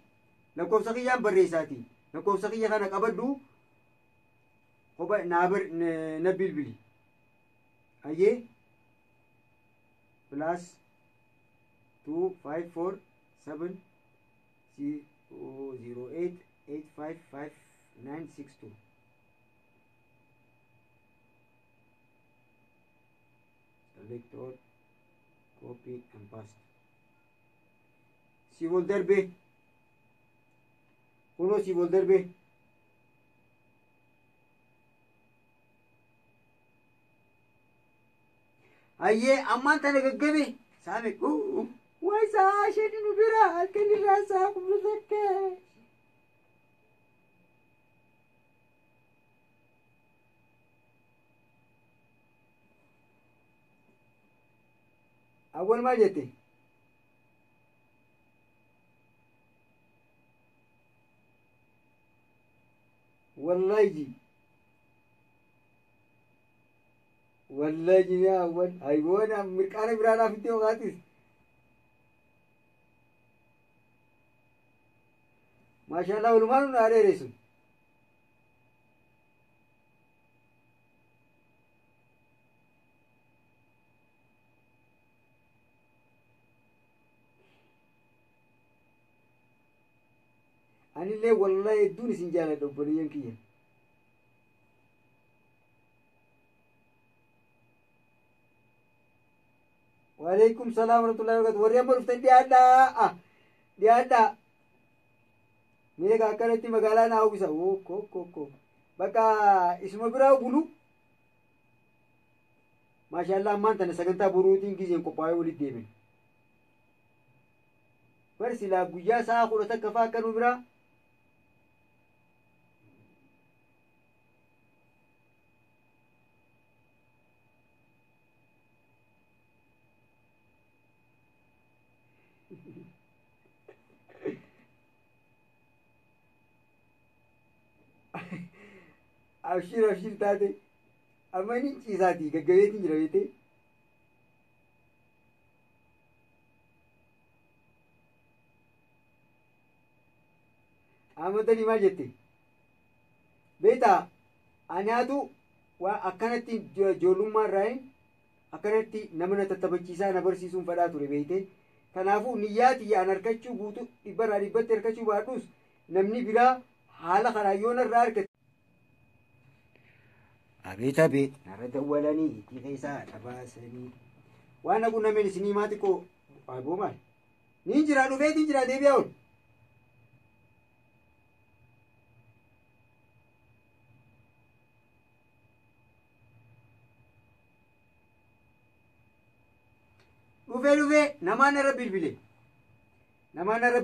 lakkoofsa kiyyaan barreessaati lakkoofsa kiyya kana qabadhu kophaa na bilbili. Ayyee. Plus 2547008855962. Select all, copy and paste. Si vol darbe. Uno si vol darbe. Ayyee ammaan tana gaggabe saame way saa shani nu bira halkan irraa saa kumnu takka. Awwal maal jette? Wallahi ya awwal aywoona mirqaana biraadhaaf itti hoqaatis. Maashaallah walumaan nu adeereessu. Anillee wallahi hedduun isin jaaladha obboleeyyan kiyya. Waalaikum salaam warahmatullahi wabarakatuh. Warri amma dhuftan dhiyaadhaa. Meeqa akkanatti magaalaa naa uwwisa. Bakka isuma biraa bulu. Maashaallah ammaan tana sagantaa boruutiin gizeen qophaa'ee walitti deebiin. Bari silaa guyyaa sa'a 10 akka fa'aa akkanuma biraa. Abshir taate amma ni ciisaati gaggabeetiin jira beete. Amadanii maal jette? Beeta ani haatu waan akkanatti ijoollummaa irraa akkanatti nama na tattabachiisaa na barsiisuun fedhaa ture beete. Kanaafuu niyyaati an harkachuu guutuu 100% harkachuu baadhus namni biraa haala karaayyoo narraa harkate. Abeet narra dawwalanii itti keessaa dhabaasanii waan naqu nameen isinii maati koo aboo maal ni jira dhufeetiin jira deebi'aa ol. Dhufee namaan irra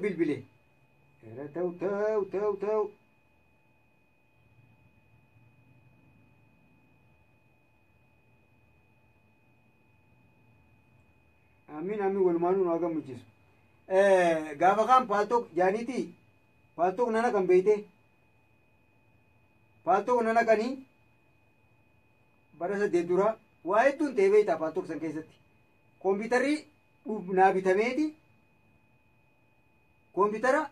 bilbile. Ta'u. Amin walumaanuu nu haa gammachiisu. Gaafa kaan paaltook jaaniitii paaltook nana kan beeyte paaltook nana kanii bara 8 dura waa hedduun ta'e beeytaa paaltook san keessatti kompiitarri naa bitameeti kompiitara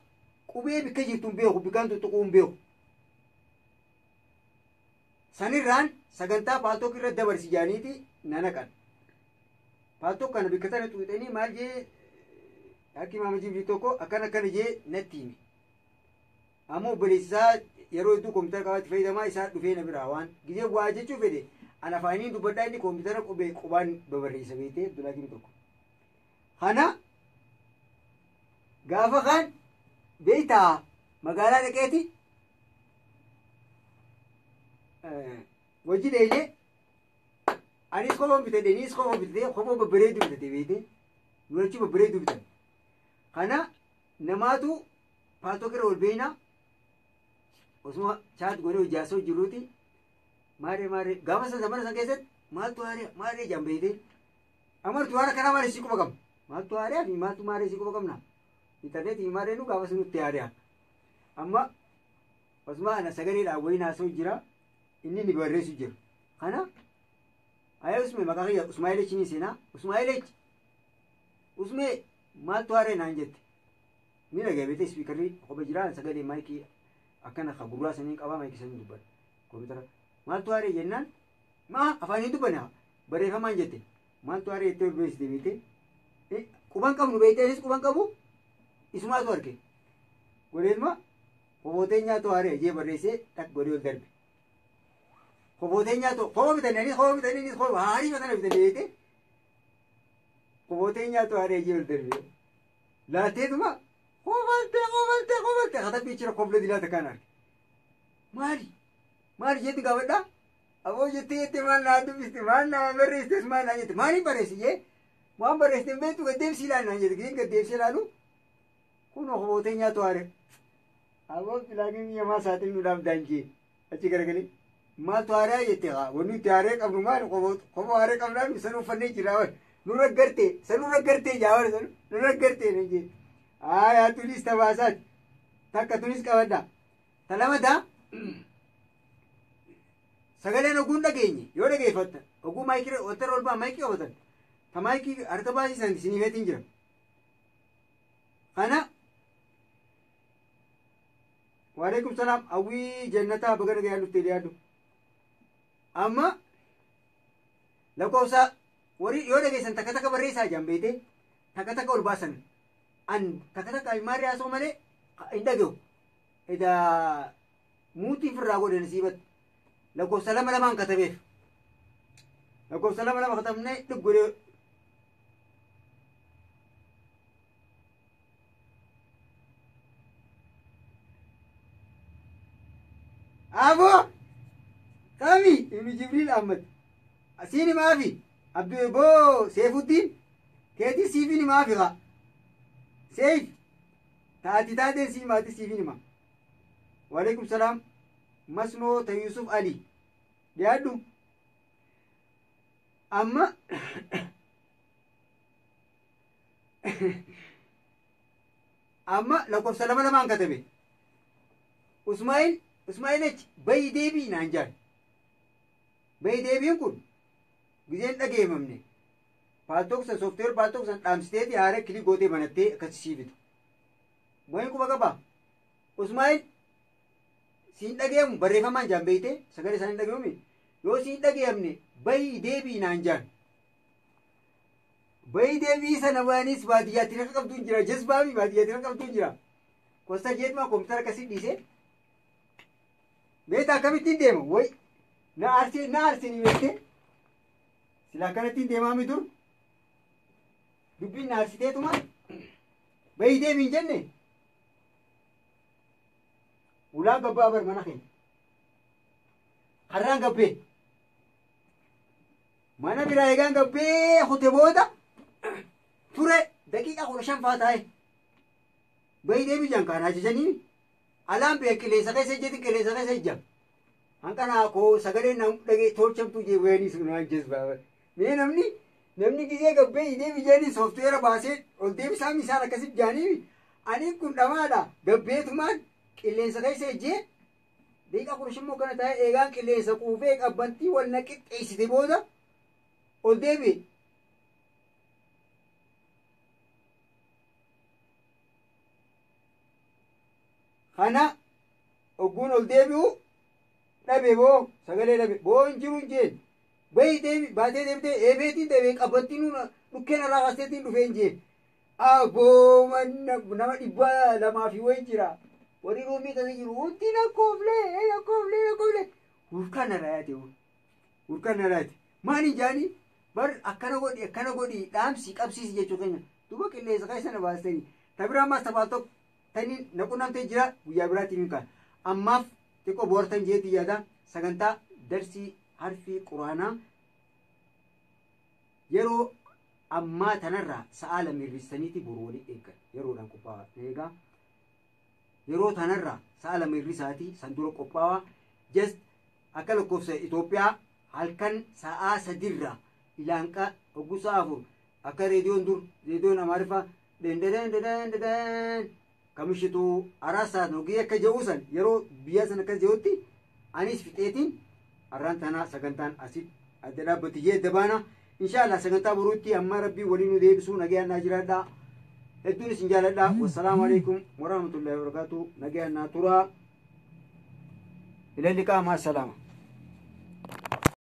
qubee bikka jirtu hin beeku bikkaan tuttuquu hin beeku sanirraan sagantaa paaltook irra dabarsi jaaniiti nana kan paaltook kana bikka sana xuuxanii maal jee Hakim Amajib tokko akkana jee natti himi. Ammoo obboleessisaa yeroo hedduu kompiitara qabaatti fayyadamaa isaa dhufee na biraa waan gizee bu'aa jechuu fedhe ana afaaniin dubbadhaa inni kompiitara qubaan babarreessa beektee Abdullaakiin tokko. Kana gaafa kaan beeytaa magaalaa dhaqeeti wajji dheeylee anis kophaan bitadhe innis kophaa bitatee kophaa babbareedu bitate beektee nulachi babbareedu bitan. Kana namaatu paaltook irra ol beeyna osuma chaat godhee hojjaasoo jiruuti maaree gaafa san zamana san keessatti maaltu maaree jambeeyte amartu haara kanaa maaree si quba qabna maaltu haaree fi maaltu maaree si quba qabna intarneetii maaree nu gaafa sanutti haaree amma osuma ana sagaleedhaan wayii naasoo jira inni ni barreessu jira kana ayee usme maqaa kiyya usmaayilechi ni seenaa usmaayilechi usmee maaltu haaree naan jette ni dhagabeete ispiikarri kopha jiraan sagalee maayikii akkana ka gurraa sanii qabaa maayikii sanii dubbata kompiitara maaltu haaree jennaan maa afaanii dubbana barreeffamaan jette maaltu haaree jettee beeksite beekte quban qabnu beekteenis quban qabu isumaatu arge godheetuma kofootee nyaatu haaree jee barreessee dhaq godhee ol darbe kofootee nyaatu kofa bitaniinis kofa haarii matana bitanii beekte kofootee nyaatu haaree jee ol darbe laateetuma kofalte kata bichira komple dilaata kan arge maali jetti gaafadha aboo jettee maal naa dubbiste maal naa barreesstes maal naa jette maaliin barreessi jee waan barreessite beektu gaddeebsii ilaalu naan jette gidin gaddeebsii ilaalu kunoo kofootee nyaatu haaree aboo filaagiin biyyamaa saaxiluudhaaf daanjee achi garagalee maaltu haaree jette wanni itti haaree qabnu maali kofa haaree qabnaan san uffannee jira nurra gartee jaawar san nurra gartee nan jee yaa tunis tabaasaati takka tunis qabadha ta lamata sagaleen oguun dhageenye yoo dhageeffatta oguu maayikii wattara ol baa maayikii qabatan ta maayikii harka baasisan siniifeetiin jira kana waalaikum salaam awwii jannataa baga dhagayaan dhuftee dhiyaadhu amma lakkoofsa warri yoo dhageessan takka barreessaa jambeete takka ol baasan an takka maaree haasoo malee hin dhaga'u muutiin firraa godhan siibat lakkoofsa lamaan katabeef lakkoofsa lama katabne dhuggodee aboo kami ibnu jibriil ahmad asiini maafi abduboo seefuttiin keetii siifin maafi haa seif taateen sii maati siifin hima waalaikum salaam masnoo ta yusuf ali dhiyaadhu amma lakkoofsa lamaan katabe usmaa'ilech bayi deebii naan jaan bayi deebiin kun gizeen dhageeffamne paaltooksan soofteer paaltooksan dhaamsiteeti haara kilii gootee banattee akkasi siifitu wayin quba qabaa usmaa'il siin dhageemu barreeffamaan jaan beeyte sagalee isaan hin dhageemne yoo siin dhageemne bayi deebii naan jaan bayi deebii sana waanis baadiyyaatti raka qabduun jira jazbaami baadiyyaatti raka qabduun jira kosta jeetuma kompiitara akkasii dhiise beeta akkamittiin deema way na arsini beekte sila akkanattiin deemaami dur dubbiin na arsiteetuma bayi deebiin jenne ulaan gabbaa bar mana keenya harraan gabbee mana biraa eegaan gabbee hute booda ture daqiiqa 15 faa taa'e bayi deebii jan kaan ajajanii alaan bee qilleensa keessa ejjeti qilleensa keessa ejjam hanqanaa koo sagalee nam dhagee tolchamtuu jee wayanii sunaan jezbaa mee namni namni gisee gabbee hidhee biyyanii soofteera baasee ol deebisaan isaan akkasitti jaanii ani kun dhamaadha gabbeetumaan qilleensa keessa ejjee deeqa kurshimmoo kana taa'ee eegaan qilleensa quufee qabbantii wal naqixxeessite booda ol deebi'e. Kana ogguun ol deebi'u dhabe boo sagalee dhabe boo hin jiru hin jeen bayi deebi baatee deebitee eebeetiin deebi'ee qabbantiin dhukkeen irraa kaasteetiin dhufee hin jeen aboo nama 200 wayi jira warri ruumii kana jiru hundi nakkooflee hurkaan naraayate hurkaan naraayate maali jaanii bar akkana godhi dhaamsi qabsiisi jechuu keenya duuba qilleensa keessa na baastanii tabiraa maas taphaa tokko tani naqunnamtee jira guyyaa biraatiin hin kaan ammaaf xiqqoo boortan jeetii yaada sagantaa darsii harfii quraanaa yeroo ammaa tanarraa sa'a lama hir'isaniiti boruu walii eeggan yeroodhaan qophaa'aa eegaa yeroo tanarraa sa'a lama hir'isaatii san dura qophaa'aa just akka lakkoofsa Itoophiyaa halkan sa'a 3 ilaanqa ogguu sa'a 4 akka reediyoon Amaariffaa dendedendedendeden ከምሽቱ 4 ሰዓት ነው ጊዜ ከጀውሰን የሮ ቢያሰን ከጀውቲ አኒስ ፍጤቲን አራንታና ሰገንታን አሲድ አደዳበት የደባና ኢንሻአላህ ሰገንታ ብሩቲ አማ ረቢ ወሊኑ ዴብሱ ነገያና ጅራዳ እዱንስ እንጃለዳ ወሰላሙ አለይኩም ወራህመቱላሂ ወበረካቱ ነገያና ቱራ ኢለሊቃ ማ ሰላማ